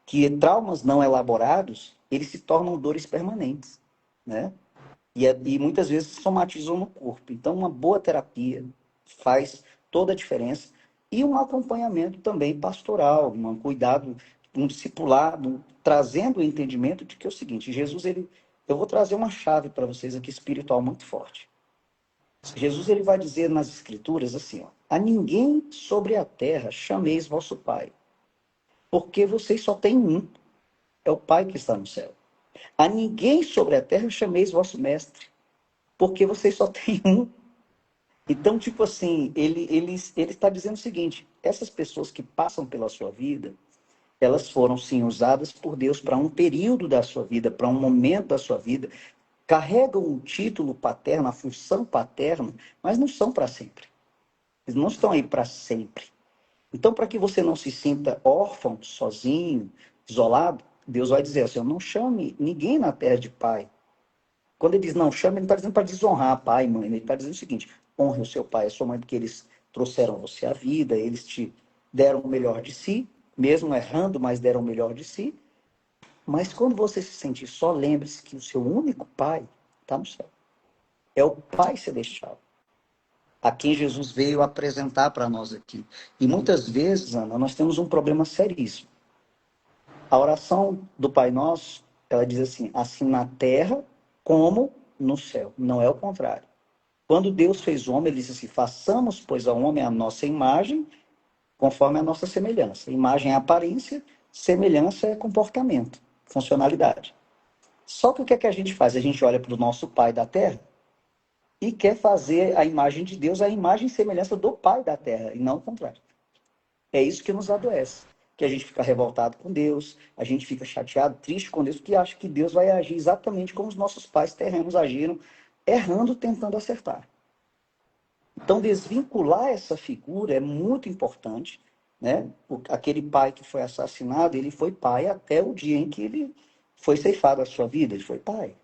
que traumas não elaborados, eles se tornam dores permanentes, né? E muitas vezes somatizam no corpo. Então, uma boa terapia faz toda a diferença. E um acompanhamento também pastoral, um cuidado, um discipulado, trazendo o entendimento de que é o seguinte, Jesus, eu vou trazer uma chave para vocês aqui espiritual muito forte. Jesus ele vai dizer nas Escrituras assim, ó, a ninguém sobre a terra chameis vosso Pai, porque vocês só têm um, é o Pai que está no céu. A ninguém sobre a terra chameis vosso Mestre, porque vocês só têm um. Então, tipo assim, ele está dizendo o seguinte, essas pessoas que passam pela sua vida, elas foram sim usadas por Deus para um período da sua vida, para um momento da sua vida, carregam um título paterno, a função paterna, mas não são para sempre. Eles não estão aí para sempre. Então, para que você não se sinta órfão, sozinho, isolado, Deus vai dizer assim, não chame ninguém na terra de pai. Quando ele diz não chame, ele não está dizendo para desonrar pai e mãe. Ele está dizendo o seguinte, honre o seu pai e a sua mãe, porque eles trouxeram você à vida, eles te deram o melhor de si, mesmo errando, mas deram o melhor de si. Mas quando você se sentir só, lembre-se que o seu único pai está no céu. É o Pai Celestial, a quem Jesus veio apresentar para nós aqui. E muitas vezes, Ana, nós temos um problema seríssimo. A oração do Pai Nosso, ela diz assim na terra como no céu. Não é o contrário. Quando Deus fez o homem, ele disse assim, façamos, pois, ao homem a nossa imagem, conforme a nossa semelhança. Imagem é aparência, semelhança é comportamento, funcionalidade. Só que o que é que a gente faz? A gente olha para o nosso Pai da terra e quer fazer a imagem de Deus a imagem e semelhança do Pai da terra, e não o contrário. É isso que nos adoece. Que a gente fica revoltado com Deus, a gente fica chateado, triste com Deus, porque acha que Deus vai agir exatamente como os nossos pais terrenos agiram, errando, tentando acertar. Então, desvincular essa figura é muito importante, né? Aquele pai que foi assassinado, ele foi pai até o dia em que ele foi ceifado a sua vida, ele foi pai.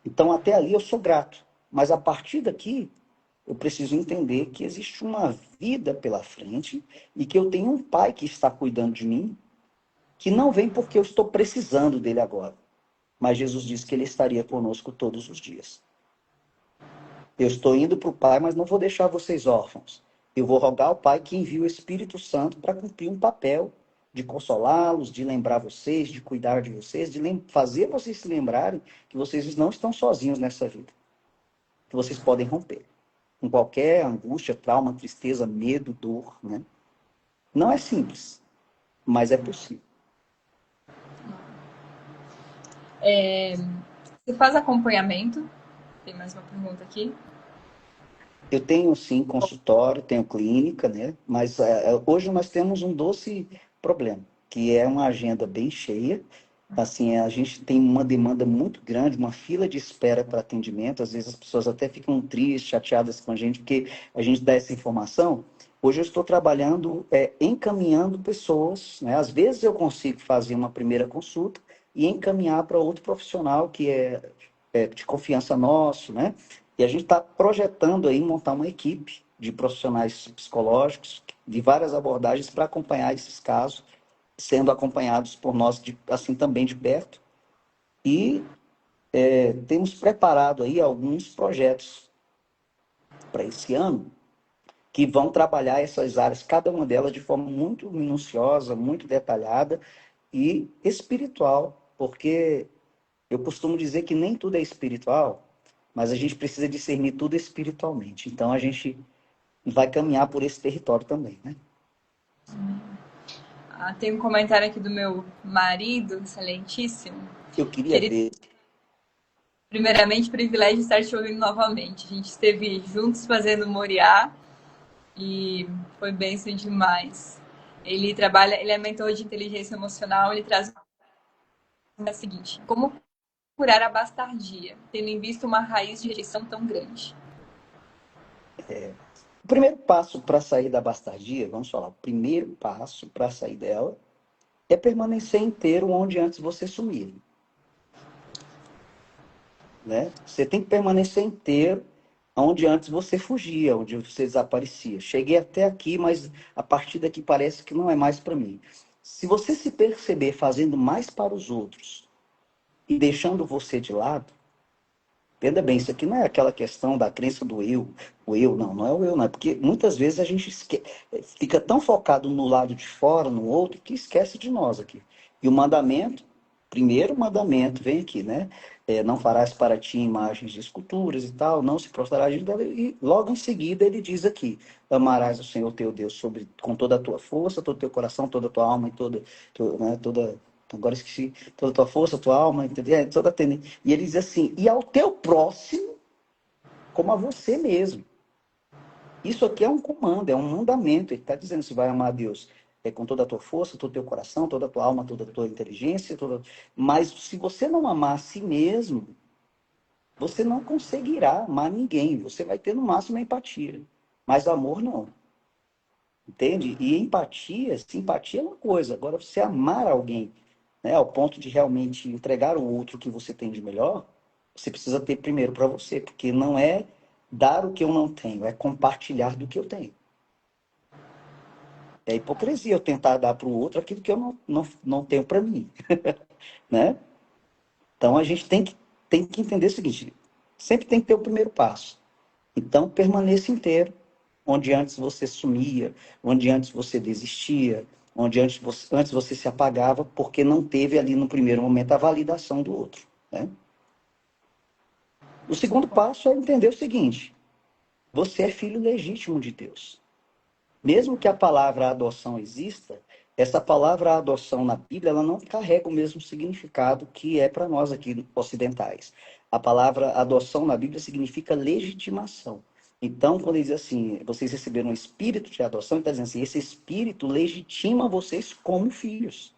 Então, até ali eu sou grato. Mas a partir daqui, eu preciso entender que existe uma vida pela frente e que eu tenho um pai que está cuidando de mim, que não vem porque eu estou precisando dele agora. Mas Jesus disse que ele estaria conosco todos os dias. Eu estou indo para o Pai, mas não vou deixar vocês órfãos. Eu vou rogar ao Pai que envie o Espírito Santo para cumprir um papel de consolá-los, de lembrar vocês, de cuidar de vocês, de fazer vocês se lembrarem que vocês não estão sozinhos nessa vida. Que vocês podem romper com qualquer angústia, trauma, tristeza, medo, dor, né? Não é simples, mas é possível.
Você faz acompanhamento? Tem mais uma pergunta aqui.
Eu tenho, sim, consultório, tenho clínica, né? Mas hoje nós temos um doce problema, que é uma agenda bem cheia. Assim, a gente tem uma demanda muito grande, uma fila de espera para atendimento. Às vezes as pessoas até ficam tristes, chateadas com a gente, porque a gente dá essa informação. Hoje eu estou trabalhando, encaminhando pessoas, né? Às vezes eu consigo fazer uma primeira consulta e encaminhar para outro profissional que é de confiança nosso, né? E a gente está projetando aí montar uma equipe de profissionais psicológicos de várias abordagens para acompanhar esses casos, sendo acompanhados por nós assim também de perto. E temos preparado aí alguns projetos para esse ano que vão trabalhar essas áreas, cada uma delas de forma muito minuciosa, muito detalhada e espiritual, porque eu costumo dizer que nem tudo é espiritual, mas a gente precisa discernir tudo espiritualmente. Então a gente vai caminhar por esse território também, né?
Tem um comentário aqui do meu marido, excelentíssimo.
Eu queria
Querido,
ver.
primeiramente, privilégio estar te ouvindo novamente. A gente esteve juntos fazendo Moriá e foi bênção demais. Ele trabalha, ele é mentor de inteligência emocional, ele traz a seguinte: como curar a bastardia, tendo em vista uma raiz de rejeição tão grande?
O primeiro passo para sair da bastardia, vamos falar, o primeiro passo para sair dela é permanecer inteiro onde antes você sumia, né? Você tem que permanecer inteiro onde antes você fugia, onde você desaparecia. Cheguei até aqui, mas a partir daqui parece que não é mais para mim. Se você se perceber fazendo mais para os outros e deixando você de lado, entenda bem, isso aqui não é aquela questão da crença do eu, o eu, não é o eu, não. É porque muitas vezes a gente fica tão focado no lado de fora, no outro, que esquece de nós aqui. E o mandamento, primeiro mandamento, vem aqui, né? Não farás para ti imagens de esculturas e tal, não se prostrarás de dela. E logo em seguida ele diz aqui: amarás o Senhor teu Deus com toda a tua força, todo o teu coração, toda a tua alma e toda. Agora esqueci, toda a tua força, tua alma, entendeu? Toda a tendência. E ele diz assim: e ao teu próximo, como a você mesmo. Isso aqui é um comando, é um mandamento. Ele está dizendo: você vai amar a Deus com toda a tua força, todo o teu coração, toda a tua alma, toda a tua inteligência. Mas se você não amar a si mesmo, você não conseguirá amar ninguém. Você vai ter no máximo empatia. Mas amor não. Entende? E empatia, simpatia é uma coisa. Agora, você amar alguém, né, ao ponto de realmente entregar ao outro o que você tem de melhor, você precisa ter primeiro para você, porque não é dar o que eu não tenho, é compartilhar do que eu tenho. É hipocrisia eu tentar dar para o outro aquilo que eu não tenho para mim, né? Então a gente tem que entender o seguinte: sempre tem que ter o primeiro passo. Então permaneça inteiro, onde antes você sumia, onde antes você desistia, onde antes você se apagava, porque não teve ali no primeiro momento a validação do outro, né? O segundo passo é entender o seguinte: você é filho legítimo de Deus. Mesmo que a palavra adoção exista, essa palavra adoção na Bíblia, ela não carrega o mesmo significado que é para nós aqui ocidentais. A palavra adoção na Bíblia significa legitimação. Então, quando ele diz assim, vocês receberam um espírito de adoção, ele está dizendo assim: esse espírito legitima vocês como filhos.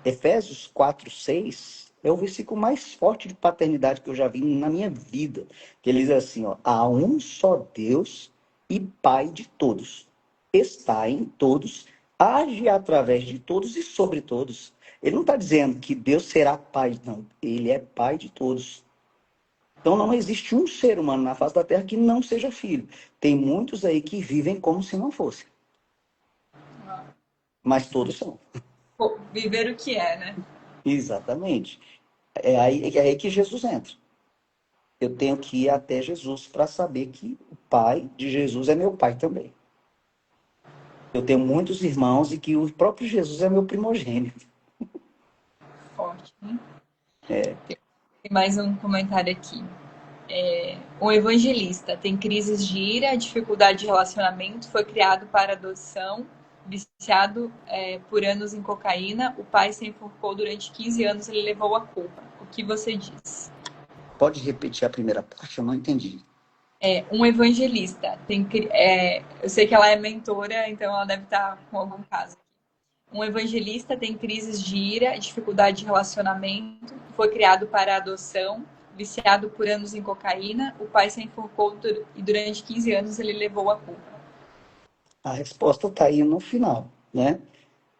Efésios 4:6 é o versículo mais forte de paternidade que eu já vi na minha vida. Que ele diz assim: ó, há um só Deus e Pai de todos. Está em todos, age através de todos e sobre todos. Ele não está dizendo que Deus será pai, não. Ele é pai de todos. Então não existe um ser humano na face da terra que não seja filho. Tem muitos aí que vivem como se não fosse. Mas todos são.
Pô, viver o que é, né?
Exatamente. É aí que Jesus entra. Eu tenho que ir até Jesus para saber que o pai de Jesus é meu pai também. Eu tenho muitos irmãos e que o próprio Jesus é meu primogênito.
Forte, né?
É,
Tem mais um comentário aqui. Um evangelista tem crises de ira, dificuldade de relacionamento, foi criado para adoção, viciado por anos em cocaína, o pai se enforcou durante 15 anos, ele levou a culpa. O que você diz?
pode repetir a primeira parte? Eu não entendi.
Um evangelista tem eu sei que ela é mentora, então ela deve estar com algum caso. Um evangelista tem crises de ira, dificuldade de relacionamento, foi criado para adoção, viciado por anos em cocaína, o pai se enforcou e durante 15 anos ele levou a culpa.
A resposta está aí no final, né?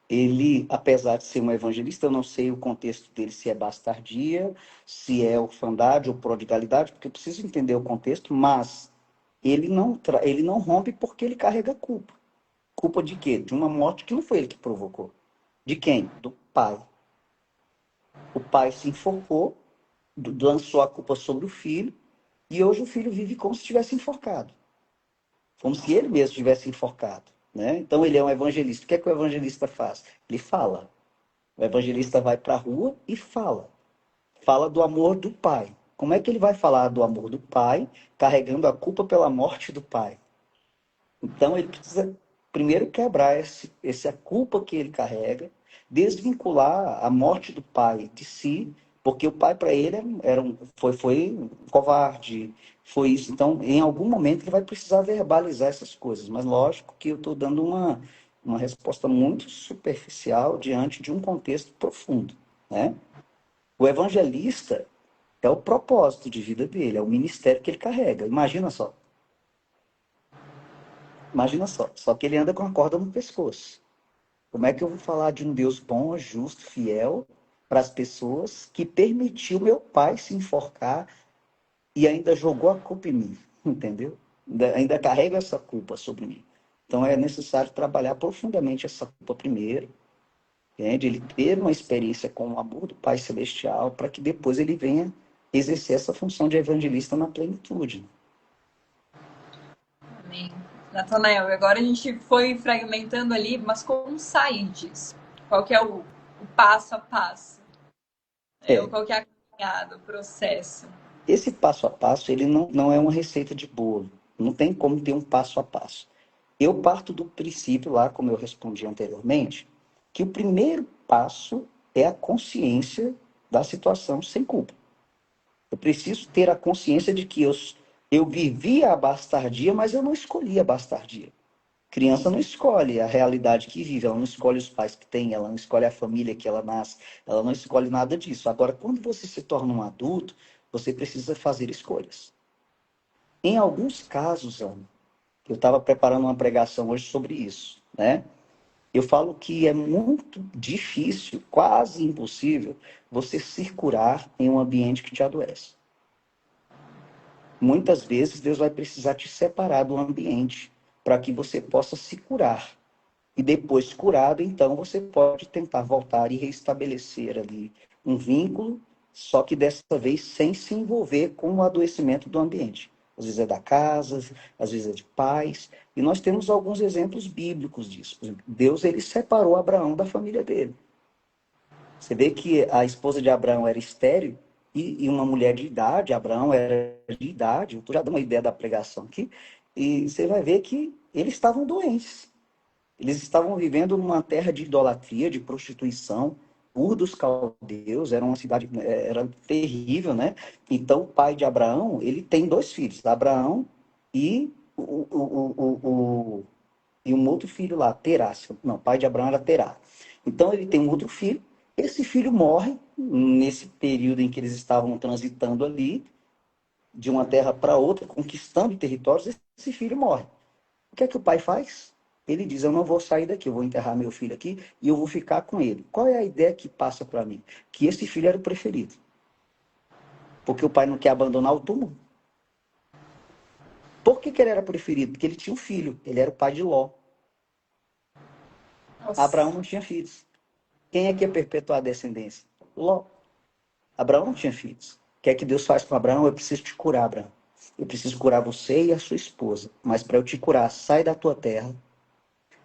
Ele, apesar de ser um evangelista, eu não sei o contexto dele, se é bastardia, se é orfandade ou prodigalidade, porque eu preciso entender o contexto, mas ele não rompe porque ele carrega culpa. Culpa de quê? De uma morte que não foi ele que provocou. De quem? Do pai. O pai se enforcou, lançou a culpa sobre o filho, e hoje o filho vive como se tivesse enforcado. Como se ele mesmo tivesse enforcado. Né? Então ele é um evangelista. O que é que o evangelista faz? Ele fala. O evangelista vai para a rua e fala. Fala do amor do pai. Como é que ele vai falar do amor do pai, carregando a culpa pela morte do pai? Então, ele precisa primeiro quebrar essa culpa que ele carrega, desvincular a morte do pai de si, porque o pai para ele foi um covarde, foi isso. Então, em algum momento, ele vai precisar verbalizar essas coisas. Mas, lógico que eu estou dando uma resposta muito superficial diante de um contexto profundo, né? O evangelista é o propósito de vida dele, é o ministério que ele carrega. Imagina só que ele anda com a corda no pescoço. Como é que eu vou falar de um Deus bom, justo, fiel para as pessoas que permitiu meu pai se enforcar e ainda jogou a culpa em mim, entendeu? Ainda carrega essa culpa sobre mim. Então é necessário trabalhar profundamente essa culpa primeiro, entende? Ele ter uma experiência com o amor do Pai Celestial para que depois ele venha exercer essa função de evangelista na plenitude.
Amém. Natanael, agora a gente foi fragmentando ali, mas como sair disso? Qual que é o passo a passo?
É,
Qual que é a caminhada, o processo?
esse passo a passo, ele não é uma receita de bolo. Não tem como ter um passo a passo. Eu parto do princípio, lá como eu respondi anteriormente, que o primeiro passo é a consciência da situação sem culpa. Eu preciso ter a consciência de que eu vivi a bastardia, mas eu não escolhi a bastardia. Criança não escolhe a realidade que vive, ela não escolhe os pais que tem, ela não escolhe a família que ela nasce, ela não escolhe nada disso. Agora, quando você se torna um adulto, você precisa fazer escolhas. Em alguns casos, Ana, eu estava preparando uma pregação hoje sobre isso, né? Eu falo que é muito difícil, quase impossível, você se curar em um ambiente que te adoece. Muitas vezes Deus vai precisar te separar do ambiente para que você possa se curar. E depois curado, então você pode tentar voltar e restabelecer ali um vínculo, só que dessa vez sem se envolver com o adoecimento do ambiente. Às vezes é da casa, às vezes é de pais. E nós temos alguns exemplos bíblicos disso. Por exemplo, Deus ele separou Abraão da família dele. Você vê que a esposa de Abraão era estéril e uma mulher de idade, Abraão era de idade, eu estou já dando uma ideia da pregação aqui, e você vai ver que eles estavam doentes. Eles estavam vivendo numa terra de idolatria, de prostituição, Ur dos Caldeus, era uma cidade, era terrível, né? Então, o pai de Abraão, ele tem dois filhos, Abraão e e um outro filho lá, Terá. Não, o pai de Abraão era Terá. Então, ele tem um outro filho, esse filho morre nesse período em que eles estavam transitando ali, de uma terra para outra, conquistando territórios, esse filho morre. O que é que o pai faz? Ele diz, eu não vou sair daqui, eu vou enterrar meu filho aqui e eu vou ficar com ele. Qual é a ideia que passa para mim? Que esse filho era o preferido. Porque o pai não quer abandonar o túmulo. Por que ele era preferido? Porque ele tinha um filho, ele era o pai de Ló. Abraão
Nossa.
não tinha filhos. Quem é que ia perpetuar a descendência? Ló. Abraão não tinha filhos. O que é que Deus faz com Abraão? Eu preciso te curar, Abraão. Eu preciso curar você e a sua esposa. Mas para eu te curar, sai da tua terra,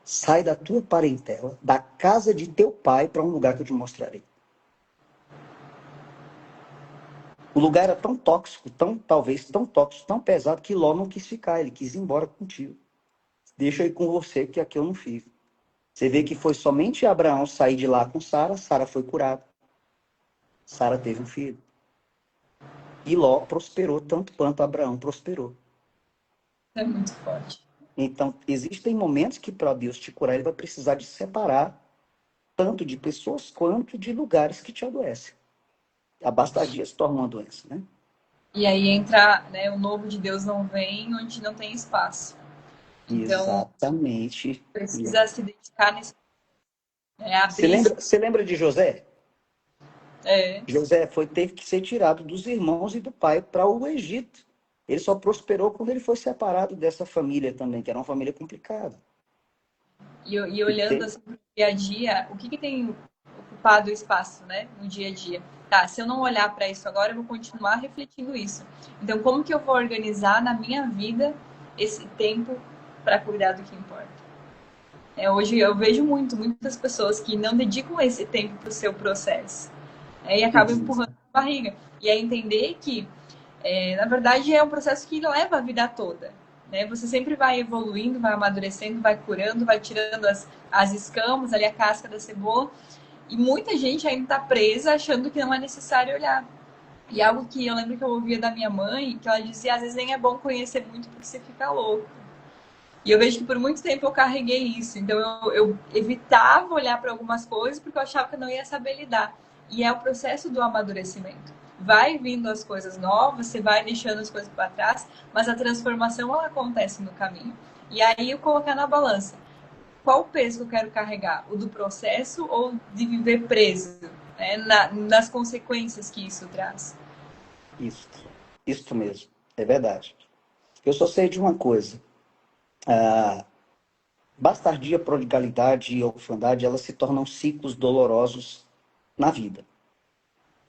sai da tua parentela, da casa de teu pai para um lugar que eu te mostrarei. O lugar era tão tóxico, talvez tão tóxico, tão pesado, que Ló não quis ficar, ele quis ir embora contigo. Deixa eu ir com você, que aqui eu não fico. Você vê que foi somente Abraão sair de lá com Sara, Sara foi curada. Sara teve um filho. E Ló prosperou tanto quanto Abraão prosperou.
É muito forte.
Então, existem momentos que para Deus te curar, ele vai precisar de separar tanto de pessoas quanto de lugares que te adoecem. A bastardia se torna uma doença, né?
E aí entra, né, o novo de Deus não vem onde não tem espaço. Então,
Exatamente.
precisa se dedicar nesse,
Você
abrir
lembra,
esse.
você lembra de José?
É,
José teve que ser tirado dos irmãos e do pai para o Egito. Ele só prosperou quando ele foi separado dessa família também, que era uma família complicada.
e olhando assim pro dia a dia, o que, que tem ocupado o espaço, né, no dia a dia? Tá, se eu não olhar para isso agora, eu vou continuar refletindo isso. Então, como que eu vou organizar na minha vida esse tempo para cuidar do que importa? Hoje eu vejo muitas pessoas que não dedicam esse tempo para o seu processo, e acabam empurrando barriga. E é entender que, na verdade, é um processo que leva a vida toda. Né? Você sempre vai evoluindo, vai amadurecendo, vai curando, vai tirando as escamas, ali a casca da cebola. E muita gente ainda está presa achando que não é necessário olhar. E algo que eu lembro que eu ouvia da minha mãe, que ela dizia, às vezes nem é bom conhecer muito porque você fica louco. E eu vejo que por muito tempo eu carreguei isso. Então eu evitava olhar para algumas coisas porque eu achava que eu não ia saber lidar. E é o processo do amadurecimento. Vai vindo as coisas novas, você vai deixando as coisas para trás, mas a transformação ela acontece no caminho. E aí eu colocar na balança. Qual o peso que eu quero carregar? O do processo ou de viver preso? Né? Nas consequências que isso traz.
Isso mesmo, é verdade. Eu só sei de uma coisa. Bastardia, prodigalidade e orfandade, elas se tornam ciclos dolorosos na vida.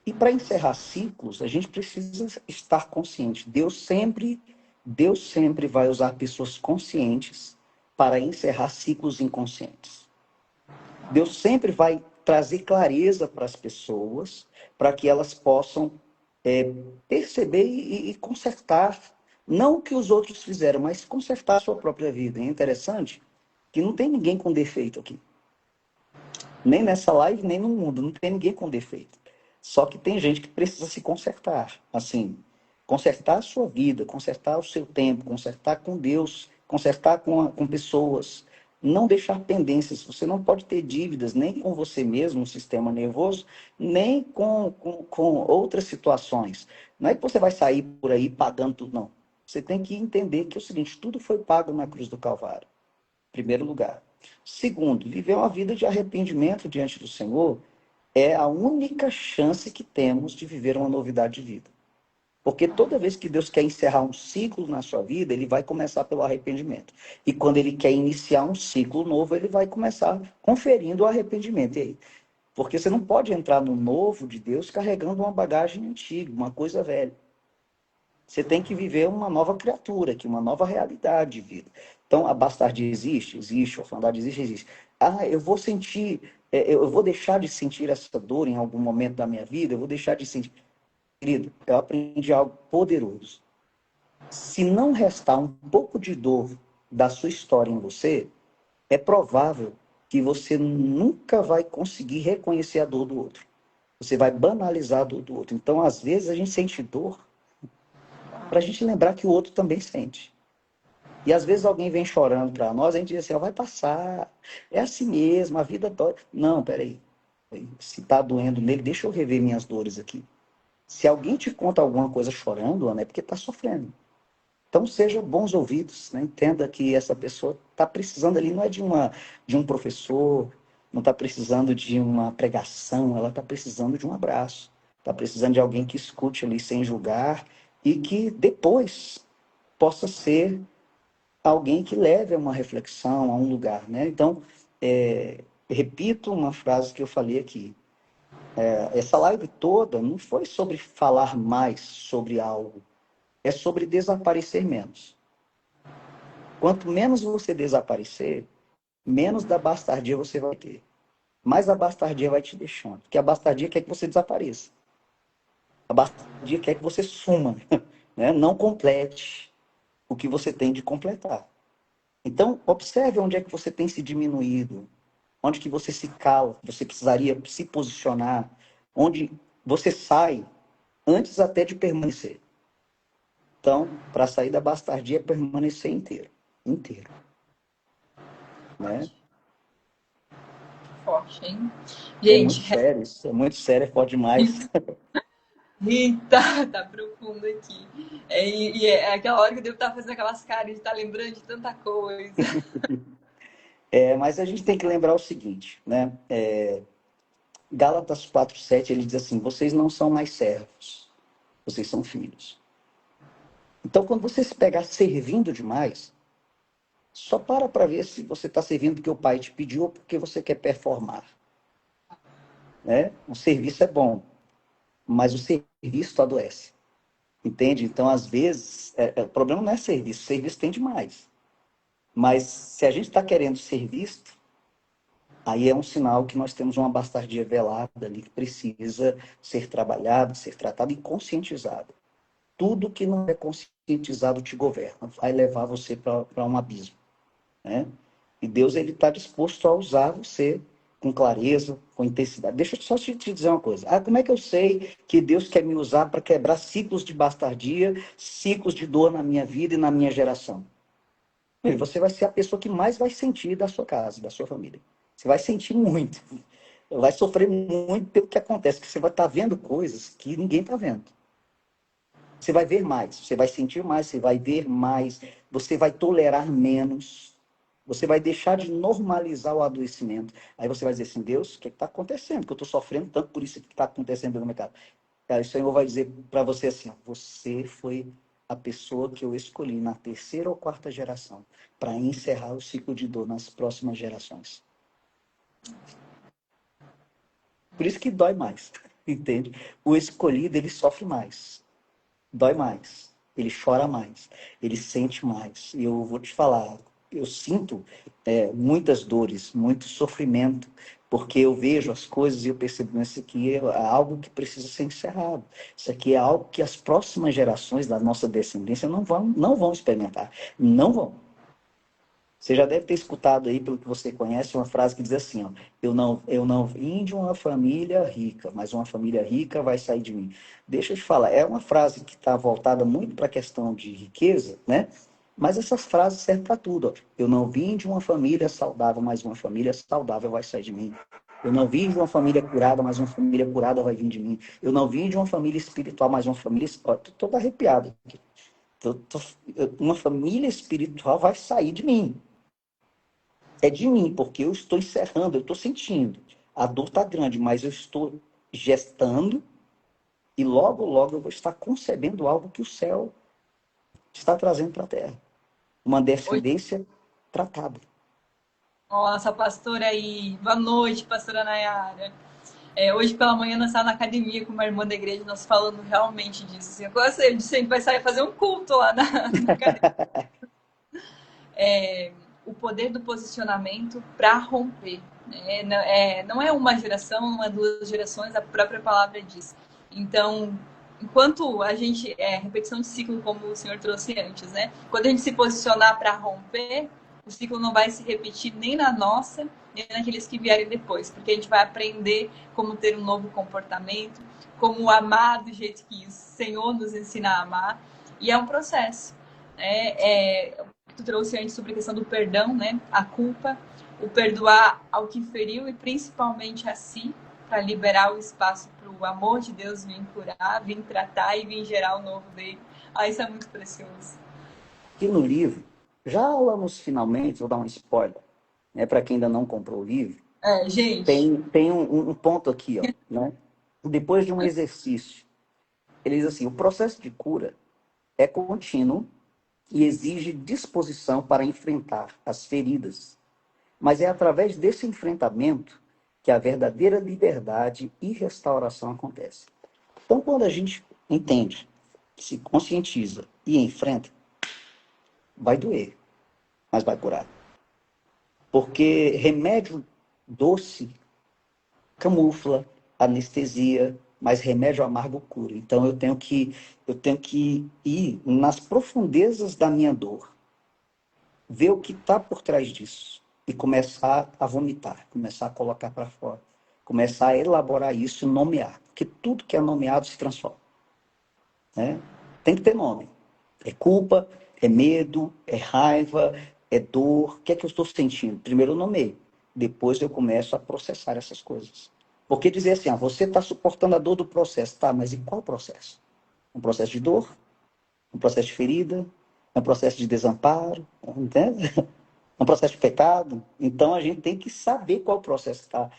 E para encerrar ciclos, a gente precisa estar consciente. Deus sempre vai usar pessoas conscientes para encerrar ciclos inconscientes. Deus sempre vai trazer clareza para as pessoas, para que elas possam perceber e consertar, não o que os outros fizeram, mas consertar a sua própria vida. É interessante que não tem ninguém com defeito aqui. Nem nessa live, nem no mundo. Não tem ninguém com defeito. Só que tem gente que precisa se consertar. Assim, consertar a sua vida, consertar o seu tempo, consertar com Deus, consertar com pessoas. Não deixar pendências. Você não pode ter dívidas nem com você mesmo, no sistema nervoso, nem com outras situações. Não é que você vai sair por aí pagando tudo, não. Você tem que entender que é o seguinte, tudo foi pago na cruz do Calvário. Primeiro lugar. Segundo, viver uma vida de arrependimento diante do Senhor é a única chance que temos de viver uma novidade de vida. Porque toda vez que Deus quer encerrar um ciclo na sua vida, ele vai começar pelo arrependimento. E quando ele quer iniciar um ciclo novo, ele vai começar conferindo o arrependimento. E aí? Porque você não pode entrar no novo de Deus carregando uma bagagem antiga, uma coisa velha. Você tem que viver uma nova criatura, aqui, uma nova realidade de vida. Então, a bastardia existe? Existe. A orfandade existe? Existe. Ah, eu vou sentir, eu vou deixar de sentir essa dor em algum momento da minha vida, eu vou deixar de sentir. Querido, eu aprendi algo poderoso. Se não restar um pouco de dor da sua história em você, é provável que você nunca vai conseguir reconhecer a dor do outro. Você vai banalizar a dor do outro. Então, às vezes, a gente sente dor para a gente lembrar que o outro também sente. E às vezes alguém vem chorando para nós, a gente diz assim, ó, vai passar, é assim mesmo, a vida dói. Não, peraí, se está doendo nele, deixa eu rever minhas dores aqui. Se alguém te conta alguma coisa chorando, Ana, é porque está sofrendo. Então seja bons ouvidos, né? Entenda que essa pessoa está precisando ali, não é de um professor, não está precisando de uma pregação, ela está precisando de um abraço. Está precisando de alguém que escute ali sem julgar e que depois possa ser alguém que leve a uma reflexão, a um lugar, né? Então, repito uma frase que eu falei aqui. Essa live toda não foi sobre falar mais sobre algo, é sobre desaparecer menos. Quanto menos você desaparecer, menos da bastardia você vai ter. Mais a bastardia vai te deixando. Porque a bastardia quer que você desapareça. A bastardia quer que você suma, né? Não complete o que você tem de completar. Então, observe onde é que você tem se diminuído, onde que você se cala, você precisaria se posicionar, onde você sai antes até de permanecer. Então, para sair da bastardia é permanecer inteiro, inteiro, né?
Forte, hein?
É muito
Gente,
sério, isso é muito sério, é forte demais.
Rita, tá profundo aqui. E é aquela hora que eu devo estar fazendo aquelas caras de estar lembrando de tanta coisa.
Mas a gente tem que lembrar o seguinte, né? Gálatas 4:7, ele diz assim, vocês não são mais servos, vocês são filhos. Então, quando você se pegar servindo demais, só para ver se você está servindo porque o pai te pediu ou porque você quer performar. Né? O serviço é bom, mas o serviço adoece. Entende? Então, às vezes, o problema não é serviço, o serviço tem demais. Mas se a gente está querendo ser visto, aí é um sinal que nós temos uma bastardia velada ali que precisa ser trabalhado, ser tratado e conscientizado. Tudo que não é conscientizado te governa, vai levar você para um abismo, né? E Deus ele está disposto a usar você com clareza, com intensidade. Deixa eu só te dizer uma coisa. Ah, como é que eu sei que Deus quer me usar para quebrar ciclos de bastardia, ciclos de dor na minha vida e na minha geração? Você vai ser a pessoa que mais vai sentir da sua casa, da sua família. Você vai sentir muito. Vai sofrer muito pelo que acontece, porque você vai estar vendo coisas que ninguém está vendo. Você vai ver mais, você vai sentir mais, você vai ver mais, você vai tolerar menos, você vai deixar de normalizar o adoecimento. Aí você vai dizer assim, Deus, o que está acontecendo? Que eu estou sofrendo tanto por isso que está acontecendo no mercado. Cara, o Senhor vai dizer para você assim, ó, você foi a pessoa que eu escolhi na terceira ou quarta geração para encerrar o ciclo de dor nas próximas gerações. Por isso que dói mais, entende? O escolhido, ele sofre mais. Dói mais, ele chora mais, ele sente mais. E eu vou te falar, eu sinto muitas dores, muito sofrimento, porque eu vejo as coisas e eu percebo isso aqui é algo que precisa ser encerrado. Isso aqui é algo que as próximas gerações da nossa descendência não vão experimentar. Não vão. Você já deve ter escutado aí, pelo que você conhece, uma frase que diz assim, ó, eu não vim de uma família rica, mas uma família rica vai sair de mim. Deixa eu te falar, é uma frase que está voltada muito para a questão de riqueza, né? Mas essas frases servem para tudo. Ó. Eu não vim de uma família saudável, mas uma família saudável vai sair de mim. Eu não vim de uma família curada, mas uma família curada vai vir de mim. Eu não vim de uma família espiritual, mas uma família... Estou todo arrepiado. Uma família espiritual vai sair de mim. É de mim, porque eu estou encerrando, eu estou sentindo. A dor está grande, mas eu estou gestando e logo, logo eu vou estar concebendo algo que o céu está trazendo para a terra. Uma
Oi,
descendência tratada.
nossa, pastora aí. Boa noite, pastora Nayara. Hoje pela manhã nós estávamos na academia com uma irmã da igreja, nós falando realmente disso. Assim, eu disse, a gente vai sair fazer um culto lá na academia. O poder do posicionamento para romper. Não é uma geração, não é duas gerações, a própria palavra diz. Então, enquanto a gente. Repetição de ciclo, como o senhor trouxe antes, né? Quando a gente se posicionar para romper, o ciclo não vai se repetir nem na nossa, nem naqueles que vierem depois, porque a gente vai aprender como ter um novo comportamento, como amar do jeito que o Senhor nos ensina a amar, e é um processo. Tu trouxe antes sobre a questão do perdão, né? A culpa, o perdoar ao que feriu e principalmente a si, para liberar o espaço para o amor de Deus vir curar, vir tratar e vir gerar o novo dele. Isso é muito precioso.
E no livro, já falamos finalmente, vou dar um spoiler, né, para quem ainda não comprou o livro,
Gente,
tem um ponto aqui, ó, né? Depois de um exercício, ele diz assim, o processo de cura é contínuo e exige disposição para enfrentar as feridas. Mas é através desse enfrentamento que a verdadeira liberdade e restauração acontece. Então, quando a gente entende, se conscientiza e enfrenta, vai doer, mas vai curar. Porque remédio doce camufla, anestesia, mas remédio amargo cura. Então eu tenho que ir nas profundezas da minha dor, ver o que está por trás disso e começar a vomitar, começar a colocar para fora, começar a elaborar isso e nomear, porque tudo que é nomeado se transforma, né? Tem que ter nome. É culpa, é medo, é raiva, é dor. O que é que eu estou sentindo? Primeiro eu nomeio, depois eu começo a processar essas coisas. Porque dizer assim, você está suportando a dor do processo, tá? Mas e qual processo? Um processo de dor? Um processo de ferida? Um processo de desamparo? Entende? Um processo de pecado. Então a gente tem que saber qual processo está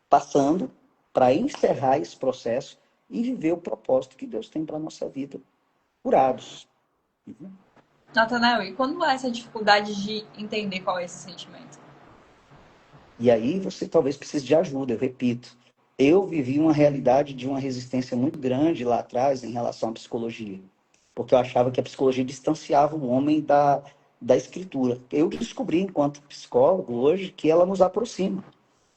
passando para encerrar esse processo e viver o propósito que Deus tem para a nossa vida, curados.
Natanael, e quando há essa dificuldade de entender qual é esse sentimento?
E aí você talvez precise de ajuda, eu repito. Eu vivi uma realidade de uma resistência muito grande lá atrás em relação à psicologia, porque eu achava que a psicologia distanciava o homem da Escritura. Eu descobri, enquanto psicólogo, hoje, que ela nos aproxima.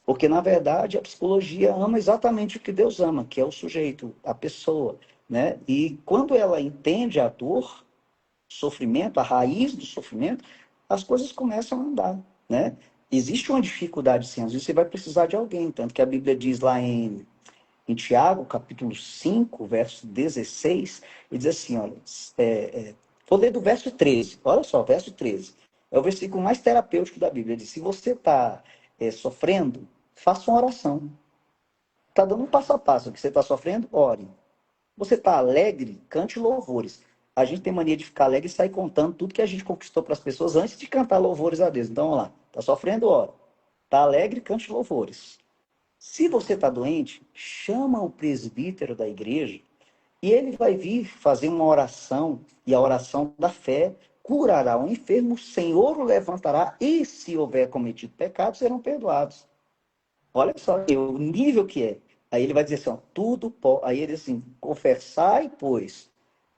Porque, na verdade, a psicologia ama exatamente o que Deus ama, que é o sujeito, a pessoa, né? E quando ela entende a dor, o sofrimento, a raiz do sofrimento, as coisas começam a andar, né? Existe uma dificuldade, sim, às vezes você vai precisar de alguém, tanto que a Bíblia diz lá em Tiago, capítulo 5, verso 16, ele diz assim, olha, vou ler do verso 13, olha só, verso 13, é o versículo mais terapêutico da Bíblia, ele diz, se você está sofrendo, faça uma oração, está dando um passo a passo, que você está sofrendo, ore, você está alegre, cante louvores. A gente tem mania de ficar alegre e sair contando tudo que a gente conquistou para as pessoas antes de cantar louvores a Deus. Então, vamos lá. Está sofrendo, ora. Está alegre, cante louvores. Se você está doente, chama o presbítero da igreja e ele vai vir fazer uma oração, e a oração da fé curará o enfermo, o Senhor o levantará, e se houver cometido pecados, serão perdoados. Olha só o nível que é. Aí ele vai dizer assim, ó, tudo pode. Aí ele diz assim, confessai, pois,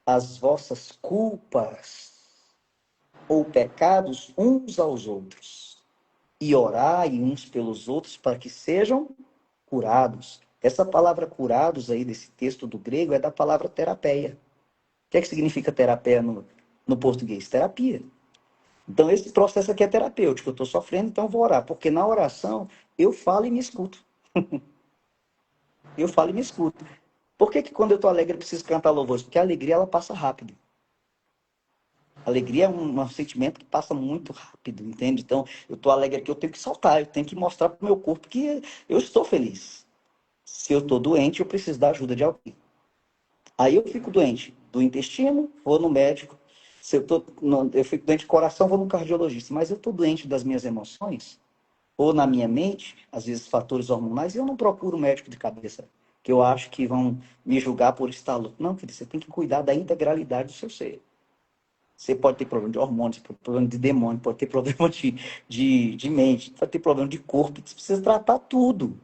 as vossas culpas ou pecados uns aos outros, e orai uns pelos outros para que sejam curados. Essa palavra curados aí desse texto do grego é da palavra terapia. O que é que significa terapia no português? Terapia. Então esse processo aqui é terapêutico. Eu estou sofrendo, então eu vou orar. Porque na oração eu falo e me escuto. Eu falo e me escuto. Por que quando eu estou alegre eu preciso cantar louvores? Porque a alegria ela passa rápido. A alegria é um sentimento que passa muito rápido, entende? Então, eu estou alegre aqui, eu tenho que saltar, eu tenho que mostrar para o meu corpo que eu estou feliz. Se eu estou doente, eu preciso da ajuda de alguém. Aí eu fico doente do intestino, vou no médico. Se eu fico doente do coração, vou no cardiologista. Mas eu estou doente das minhas emoções, ou na minha mente, às vezes fatores hormonais, e eu não procuro um médico de cabeça, que eu acho que vão me julgar por estar louco. Não, querido, você tem que cuidar da integralidade do seu ser. Você pode ter problema de hormônios, pode ter problema de demônio, pode ter problema de mente, pode ter problema de corpo. Você precisa tratar tudo.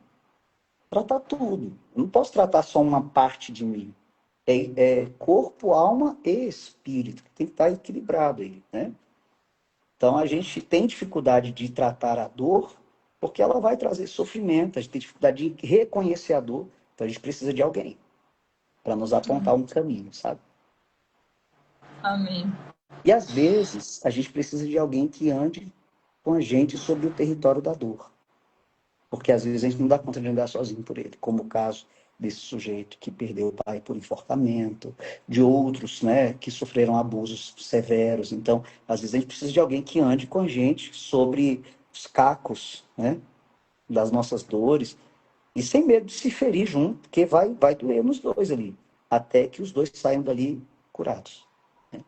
Tratar tudo. Eu não posso tratar só uma parte de mim. É corpo, alma e espírito. Tem que estar equilibrado aí, né? Então, a gente tem dificuldade de tratar a dor porque ela vai trazer sofrimento. A gente tem dificuldade de reconhecer a dor. Então, a gente precisa de alguém para nos apontar um caminho, sabe?
Amém.
E, às vezes, a gente precisa de alguém que ande com a gente sobre o território da dor. Porque, às vezes, a gente não dá conta de andar sozinho por ele, como o caso desse sujeito que perdeu o pai por enforcamento, de outros, né, que sofreram abusos severos. Então, às vezes a gente precisa de alguém que ande com a gente sobre os cacos, né, das nossas dores, e sem medo de se ferir junto, porque vai doer nos dois ali, até que os dois saiam dali curados. Né?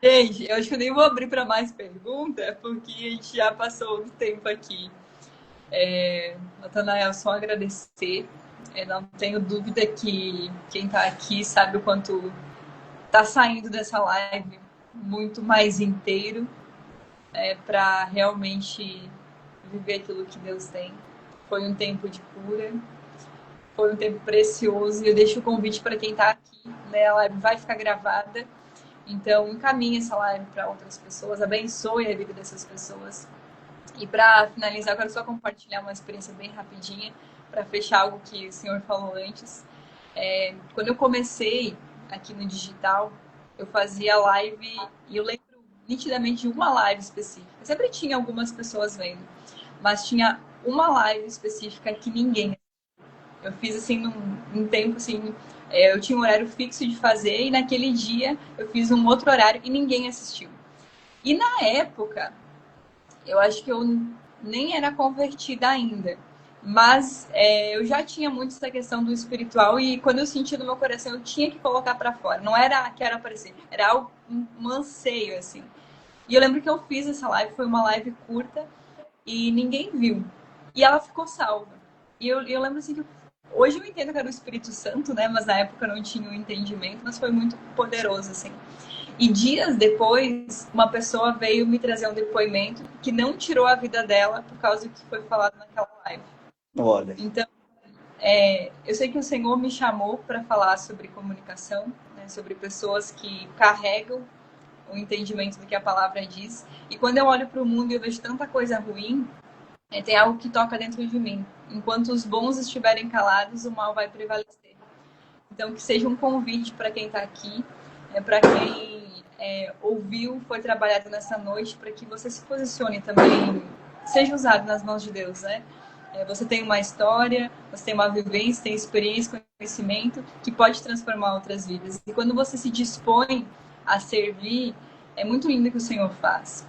Gente, eu acho que eu nem vou abrir para mais perguntas, porque a gente já passou do tempo aqui. Natanael, só agradecer. Não tenho dúvida que quem está aqui sabe o quanto está saindo dessa live muito mais inteiro para realmente viver aquilo que Deus tem. Foi um tempo de cura, foi um tempo precioso. E eu deixo o convite para quem está aqui. Né? A live vai ficar gravada. Então, encaminhe essa live para outras pessoas, abençoe a vida dessas pessoas. E para finalizar, eu quero só compartilhar uma experiência bem rapidinha, para fechar algo que o senhor falou antes. Quando eu comecei aqui no digital, eu fazia live, e eu lembro nitidamente de uma live específica. Sempre tinha algumas pessoas vendo, mas tinha uma live específica que ninguém. Eu fiz assim num tempo assim, eu tinha um horário fixo de fazer, e naquele dia eu fiz um outro horário e ninguém assistiu. E na época, eu acho que eu nem era convertida ainda. Mas eu já tinha muito essa questão do espiritual, e quando eu senti no meu coração, eu tinha que colocar para fora. Não era quero aparecer, era algo, um anseio, assim. E eu lembro que eu fiz essa live, foi uma live curta, e ninguém viu. E ela ficou salva. E eu lembro assim que hoje eu entendo que era o Espírito Santo, né? Mas na época eu não tinha o entendimento, mas foi muito poderoso, assim. E dias depois, uma pessoa veio me trazer um depoimento que não tirou a vida dela por causa do que foi falado naquela live.
Olha,
Então, eu sei que o Senhor me chamou para falar sobre comunicação, né, sobre pessoas que carregam o entendimento do que a palavra diz. E quando eu olho para o mundo e eu vejo tanta coisa ruim, tem algo que toca dentro de mim. Enquanto os bons estiverem calados, o mal vai prevalecer. Então, que seja um convite para quem está aqui, para quem ouviu, foi trabalhado nessa noite, para que você se posicione também, seja usado nas mãos de Deus, né? Você tem uma história, você tem uma vivência, tem experiência, conhecimento que pode transformar outras vidas. E quando você se dispõe a servir, é muito lindo o que o Senhor faz.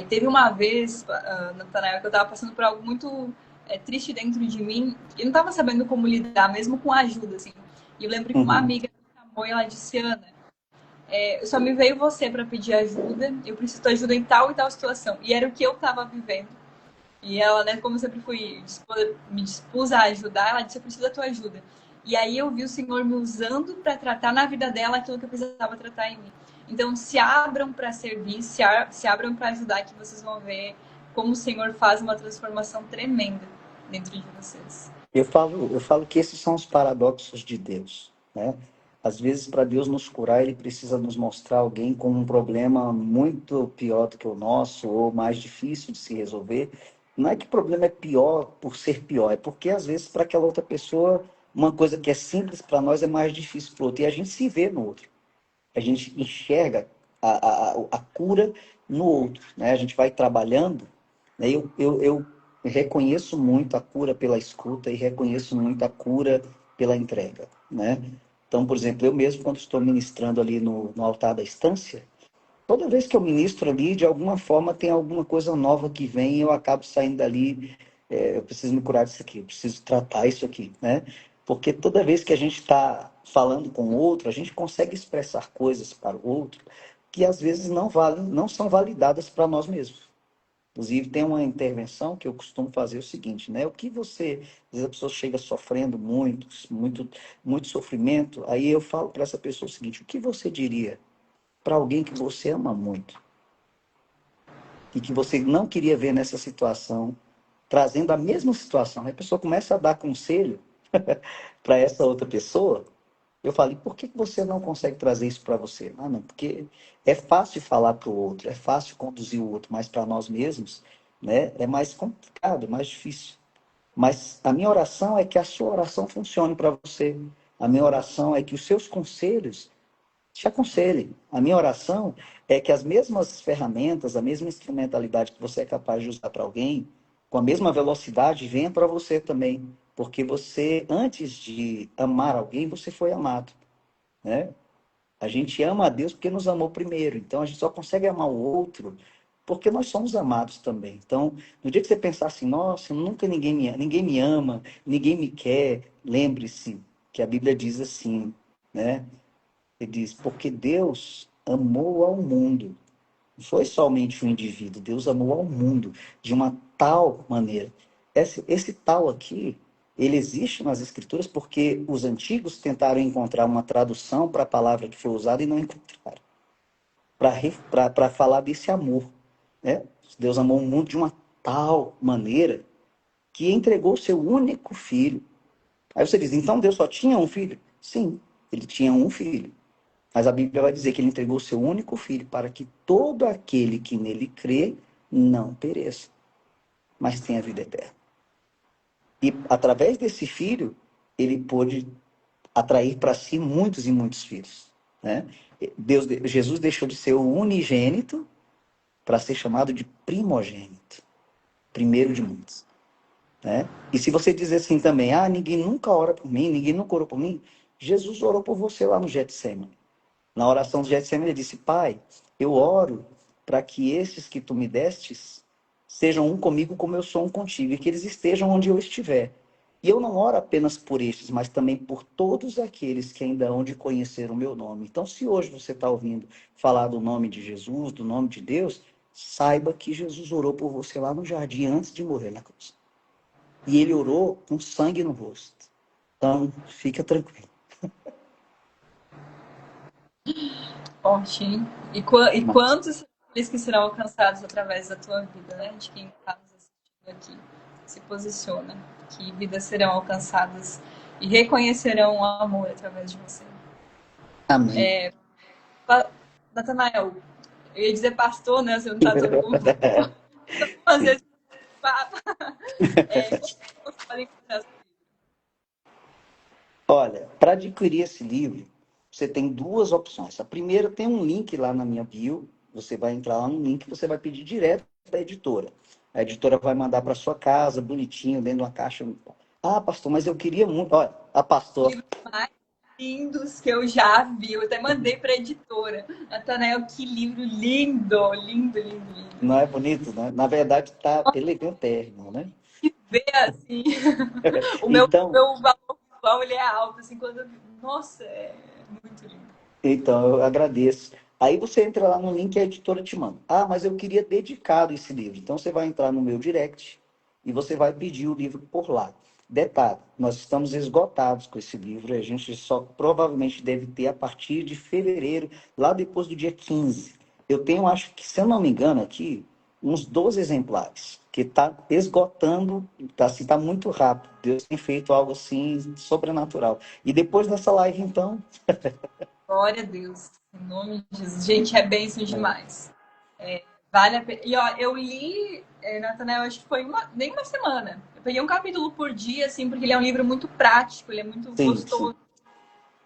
Teve uma vez, Natanael, que eu estava passando por algo muito triste dentro de mim e não estava sabendo como lidar, mesmo com ajuda, assim. E eu lembro que uma amiga me chamou e ela disse, Ana, só me veio você para pedir ajuda, eu preciso de ajuda em tal e tal situação. E era o que eu estava vivendo. E ela, né, como eu sempre me dispus a ajudar, ela disse, eu preciso da tua ajuda. E aí eu vi o Senhor me usando para tratar na vida dela aquilo que eu precisava tratar em mim. Então, se abram para servir, se abram para ajudar, que vocês vão ver como o Senhor faz uma transformação tremenda dentro de vocês.
Eu falo que esses são os paradoxos de Deus, né? Às vezes, para Deus nos curar, Ele precisa nos mostrar alguém com um problema muito pior do que o nosso, ou mais difícil de se resolver. Não é que o problema é pior por ser pior, é porque, às vezes, para aquela outra pessoa, uma coisa que é simples para nós é mais difícil para o outro. E a gente se vê no outro. A gente enxerga a cura no outro, né? A gente vai trabalhando, né? Eu reconheço muito a cura pela escuta e reconheço muito a cura pela entrega, né? Então, por exemplo, eu mesmo, quando estou ministrando ali no altar da estância, toda vez que eu ministro ali, de alguma forma tem alguma coisa nova que vem e eu acabo saindo dali, eu preciso me curar disso aqui, eu preciso tratar isso aqui, né? Porque toda vez que a gente está falando com o outro, a gente consegue expressar coisas para o outro que às vezes não são validadas para nós mesmos. Inclusive, tem uma intervenção que eu costumo fazer o seguinte, né? O que você, às vezes a pessoa chega sofrendo muito, muito, muito sofrimento, aí eu falo para essa pessoa o seguinte, o que você diria para alguém que você ama muito e que você não queria ver nessa situação, trazendo a mesma situação? Aí a pessoa começa a dar conselho para essa outra pessoa. Eu falei, por que você não consegue trazer isso para você? Ah, não, porque é fácil falar para o outro, é fácil conduzir o outro, mas para nós mesmos, né, é mais complicado, é mais difícil. Mas a minha oração é que a sua oração funcione para você. A minha oração é que os seus conselhos te aconselhem. A minha oração é que as mesmas ferramentas, a mesma instrumentalidade que você é capaz de usar para alguém, com a mesma velocidade, venha para você também. Porque você, antes de amar alguém, você foi amado, né? A gente ama a Deus porque nos amou primeiro. Então, a gente só consegue amar o outro porque nós somos amados também. Então, no dia que você pensar assim, nossa, nunca ninguém me ama, ninguém me quer, lembre-se que a Bíblia diz assim, né? Ele diz, porque Deus amou ao mundo. Não foi somente o indivíduo, Deus amou ao mundo de uma tal maneira. Esse tal aqui, ele existe nas Escrituras porque os antigos tentaram encontrar uma tradução para a palavra que foi usada e não encontraram. Para falar desse amor, né? Deus amou o mundo de uma tal maneira que entregou o seu único filho. Aí você diz, então Deus só tinha um filho? Sim, ele tinha um filho. Mas a Bíblia vai dizer que ele entregou o seu único filho para que todo aquele que nele crê não pereça, mas tenha vida eterna. E através desse filho, ele pôde atrair para si muitos e muitos filhos, né? Jesus deixou de ser o unigênito para ser chamado de primogênito, primeiro de muitos, né? E se você dizer assim também, ah, ninguém nunca ora por mim, ninguém nunca orou por mim, Jesus orou por você lá no Getsemane. Na oração do Getsemane, ele disse, Pai, eu oro para que esses que tu me destes sejam um comigo como eu sou um contigo, e que eles estejam onde eu estiver. E eu não oro apenas por estes, mas também por todos aqueles que ainda hão de conhecer o meu nome. Então, se hoje você está ouvindo falar do nome de Jesus, do nome de Deus, saiba que Jesus orou por você lá no jardim antes de morrer na cruz. E ele orou com sangue no rosto. Então, fica tranquilo.
Forte, hein? E
Mas,
quantos são aqueles que serão alcançados através da tua vida, né? De quem está nos assistindo aqui. Se posiciona. Que vidas serão alcançadas e reconhecerão o amor através de você.
Amém.
Natanael, eu ia dizer pastor, né? Você não tá tão algumas vezes papa. Como as pessoas podem encontrar esse livro?
Olha, para adquirir esse livro, você tem duas opções. A primeira tem um link lá na minha bio. Você vai entrar lá no link e você vai pedir direto da editora. A editora vai mandar para sua casa, bonitinho, dentro de uma caixa. Ah, pastor, mas eu queria muito. Olha, a pastor.
Livros mais lindos que eu já vi. Eu até mandei para a editora. Natanael, que livro lindo, lindo, lindo, lindo.
Não é bonito, né? Na verdade, tá elegantérrimo, né?
E ver assim, o
Então,
meu valor visual ele é alto, assim, quando. Nossa, é muito lindo.
Então, eu agradeço. Aí você entra lá no link e a editora te manda. Ah, mas eu queria dedicado esse livro. Então você vai entrar no meu direct e você vai pedir o livro por lá. Detalhe, nós estamos esgotados com esse livro. A gente só provavelmente deve ter a partir de fevereiro, lá depois do dia 15. Eu tenho, acho que, se eu não me engano, aqui, uns 12 exemplares, que está esgotando, tá, assim, tá muito rápido. Deus tem feito algo assim sobrenatural. E depois dessa live, então,
Glória a Deus. Em nome de Jesus. Gente, é bênção demais. Vale a pena. E ó, eu li, Natanael, acho que foi nem uma semana. Eu peguei um capítulo por dia, assim, porque ele é um livro muito prático, ele é muito
sim, sim.
gostoso.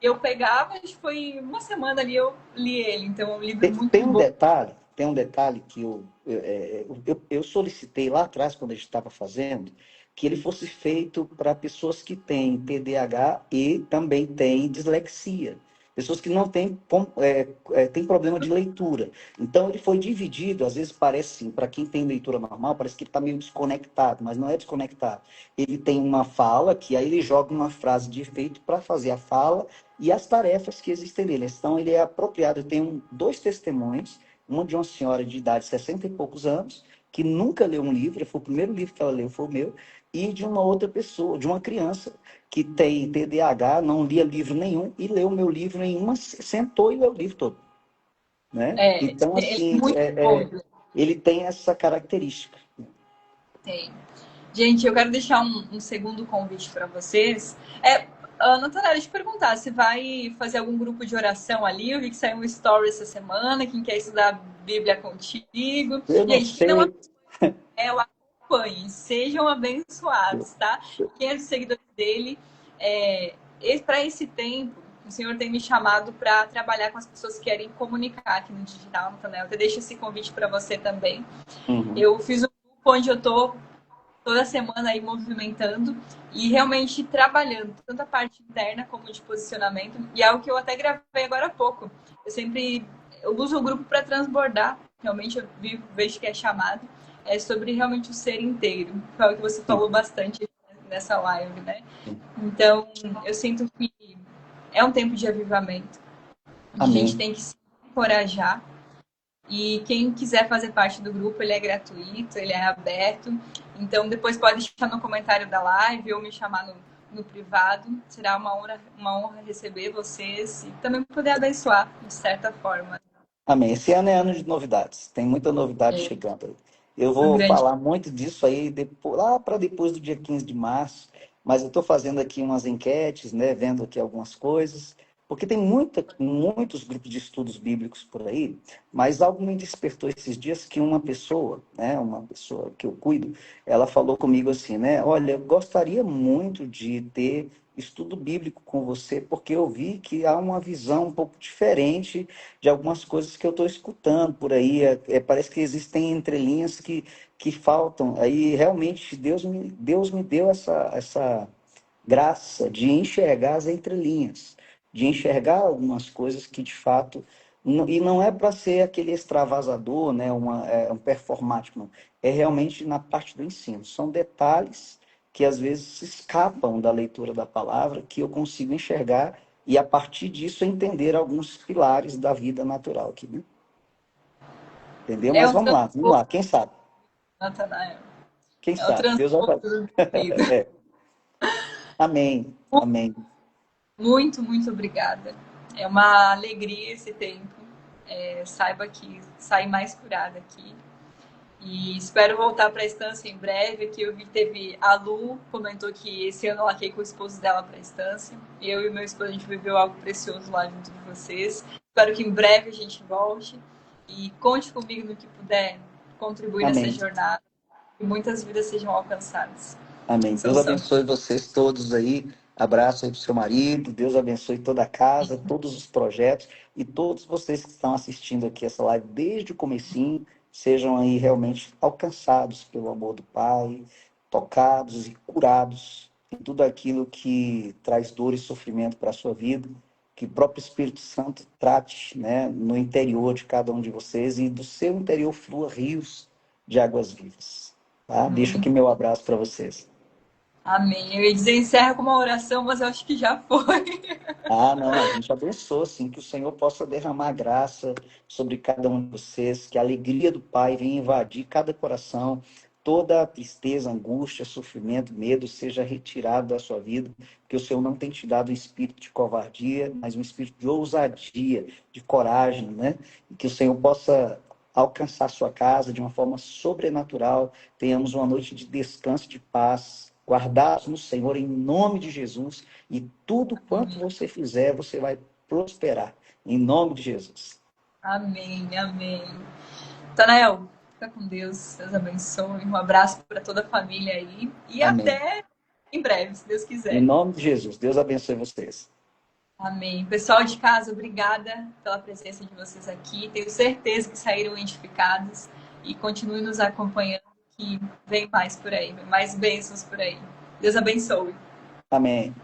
Eu pegava, acho que foi uma semana ali, eu li ele. Então, é um livro
Tem,
muito bom.
tem um detalhe que eu solicitei lá atrás, quando a gente estava fazendo, que ele fosse feito para pessoas que têm TDAH e também têm dislexia. Pessoas que não têm, têm problema de leitura. Então, ele foi dividido, às vezes parece, assim, para quem tem leitura normal, parece que ele está meio desconectado, mas não é desconectado. Ele tem uma fala, que aí ele joga uma frase de efeito para fazer a fala, e as tarefas que existem nele. Então, ele é apropriado. Eu tenho dois testemunhos, uma de uma senhora de idade de 60 e poucos anos, que nunca leu um livro, foi o primeiro livro que ela leu, foi o meu, e de uma outra pessoa, de uma criança que tem TDAH, não lia livro nenhum, e leu o meu livro em uma, sentou e leu o livro todo. Né? Então,
Ele é
assim,
muito bom.
ele tem essa característica.
Tem. Gente, eu quero deixar um segundo convite para vocês. Natália, deixa eu te perguntar, você vai fazer algum grupo de oração ali? Eu vi que saiu um story essa semana, quem quer estudar a Bíblia contigo.
Eu não
Gente, quem não
sei.
é, o acompanhem, sejam abençoados, tá? Quem é dos seguidores dele, para esse tempo, o Senhor tem me chamado para trabalhar com as pessoas que querem comunicar aqui no digital, Nathanael. Eu deixo esse convite para você também.
Uhum.
Eu fiz um grupo onde eu tô toda semana aí movimentando e realmente trabalhando tanto a parte interna como de posicionamento. E é algo que eu até gravei agora há pouco. Eu uso o grupo para transbordar. Realmente eu vejo que é chamado. É sobre realmente o ser inteiro. Foi algo que você
Sim.
falou bastante nessa live, né? Então, eu sinto que é um tempo de avivamento. A gente
Amém.
tem que se encorajar e quem quiser fazer parte do grupo, ele é gratuito, ele é aberto. Então, depois pode deixar no comentário da live ou me chamar no privado. Será uma honra receber vocês e também poder abençoar, de certa forma.
Amém. Esse ano é ano de novidades. Tem muita novidade
É
chegando aí. Eu
um
vou
grande.
falar muito disso aí depois, lá para depois do dia 15 de março, mas eu estou fazendo aqui umas enquetes, né, vendo aqui algumas coisas, porque tem muitos grupos de estudos bíblicos por aí, mas algo me despertou esses dias que uma pessoa, né, uma pessoa que eu cuido, ela falou comigo assim, né, olha, eu gostaria muito de ter estudo bíblico com você, porque eu vi que há uma visão um pouco diferente de algumas coisas que eu estou escutando por aí. Parece que existem entrelinhas que faltam. Aí realmente Deus me deu essa graça de enxergar as entrelinhas, de enxergar algumas coisas que de fato. E não é para ser aquele extravasador, né, um performático, não. É realmente na parte do ensino. São detalhes que às vezes escapam da leitura da palavra que eu consigo enxergar e a partir disso entender alguns pilares da vida natural aqui, né? Entendeu?
É
Mas
um
vamos
transporte,
lá, quem sabe?
Natanael.
Quem
É o
sabe? Deus vai
transporte
fazer.
do vida.
É. Amém, amém.
Muito, muito obrigada. É uma alegria esse tempo. Saiba que saí mais curada aqui. E espero voltar para a estância em breve. Aqui eu vi que teve a Lu, comentou que esse ano ela quer ir com o esposo dela para a estância. Eu e meu esposo, a gente viveu algo precioso lá junto de vocês. Espero que em breve a gente volte. E conte comigo no que puder contribuir nessa
Amém.
jornada. Que muitas vidas sejam alcançadas.
Amém.
São
Deus
santos.
abençoe vocês todos aí. Abraço aí para o seu marido. Deus abençoe toda a casa, todos os projetos e todos vocês que estão assistindo aqui essa live desde o comecinho, sejam aí realmente alcançados pelo amor do Pai, tocados e curados em tudo aquilo que traz dor e sofrimento para a sua vida. Que o próprio Espírito Santo trate, né, no interior de cada um de vocês e do seu interior flua rios de águas vivas. Tá? Deixo aqui
Amém.
meu abraço para vocês.
Amém. Eu ia dizer encerra com uma oração, mas eu acho que já foi.
Ah, não, a gente abençoa, sim, que o Senhor possa derramar graça sobre cada um de vocês, que a alegria do Pai venha invadir cada coração, toda a tristeza, angústia, sofrimento, medo seja retirado da sua vida, porque o Senhor não tem te dado um espírito de covardia, mas um espírito de ousadia, de coragem, né? E que o Senhor possa alcançar a sua casa de uma forma sobrenatural, tenhamos uma noite de descanso, de paz, guardados no Senhor em nome de Jesus. E tudo quanto você fizer, você vai prosperar. Em nome de Jesus.
Amém, amém. Tanael, fica com Deus. Deus abençoe. Um abraço para toda a família aí. E
Amém.
até em breve, se Deus
Em
quiser.
nome de Jesus. Deus abençoe vocês.
Amém. Pessoal de casa, obrigada pela presença de vocês aqui. Tenho certeza que saíram edificados e continuem nos acompanhando, que vem mais por aí, vem mais bênçãos por aí. Deus abençoe.
Amém.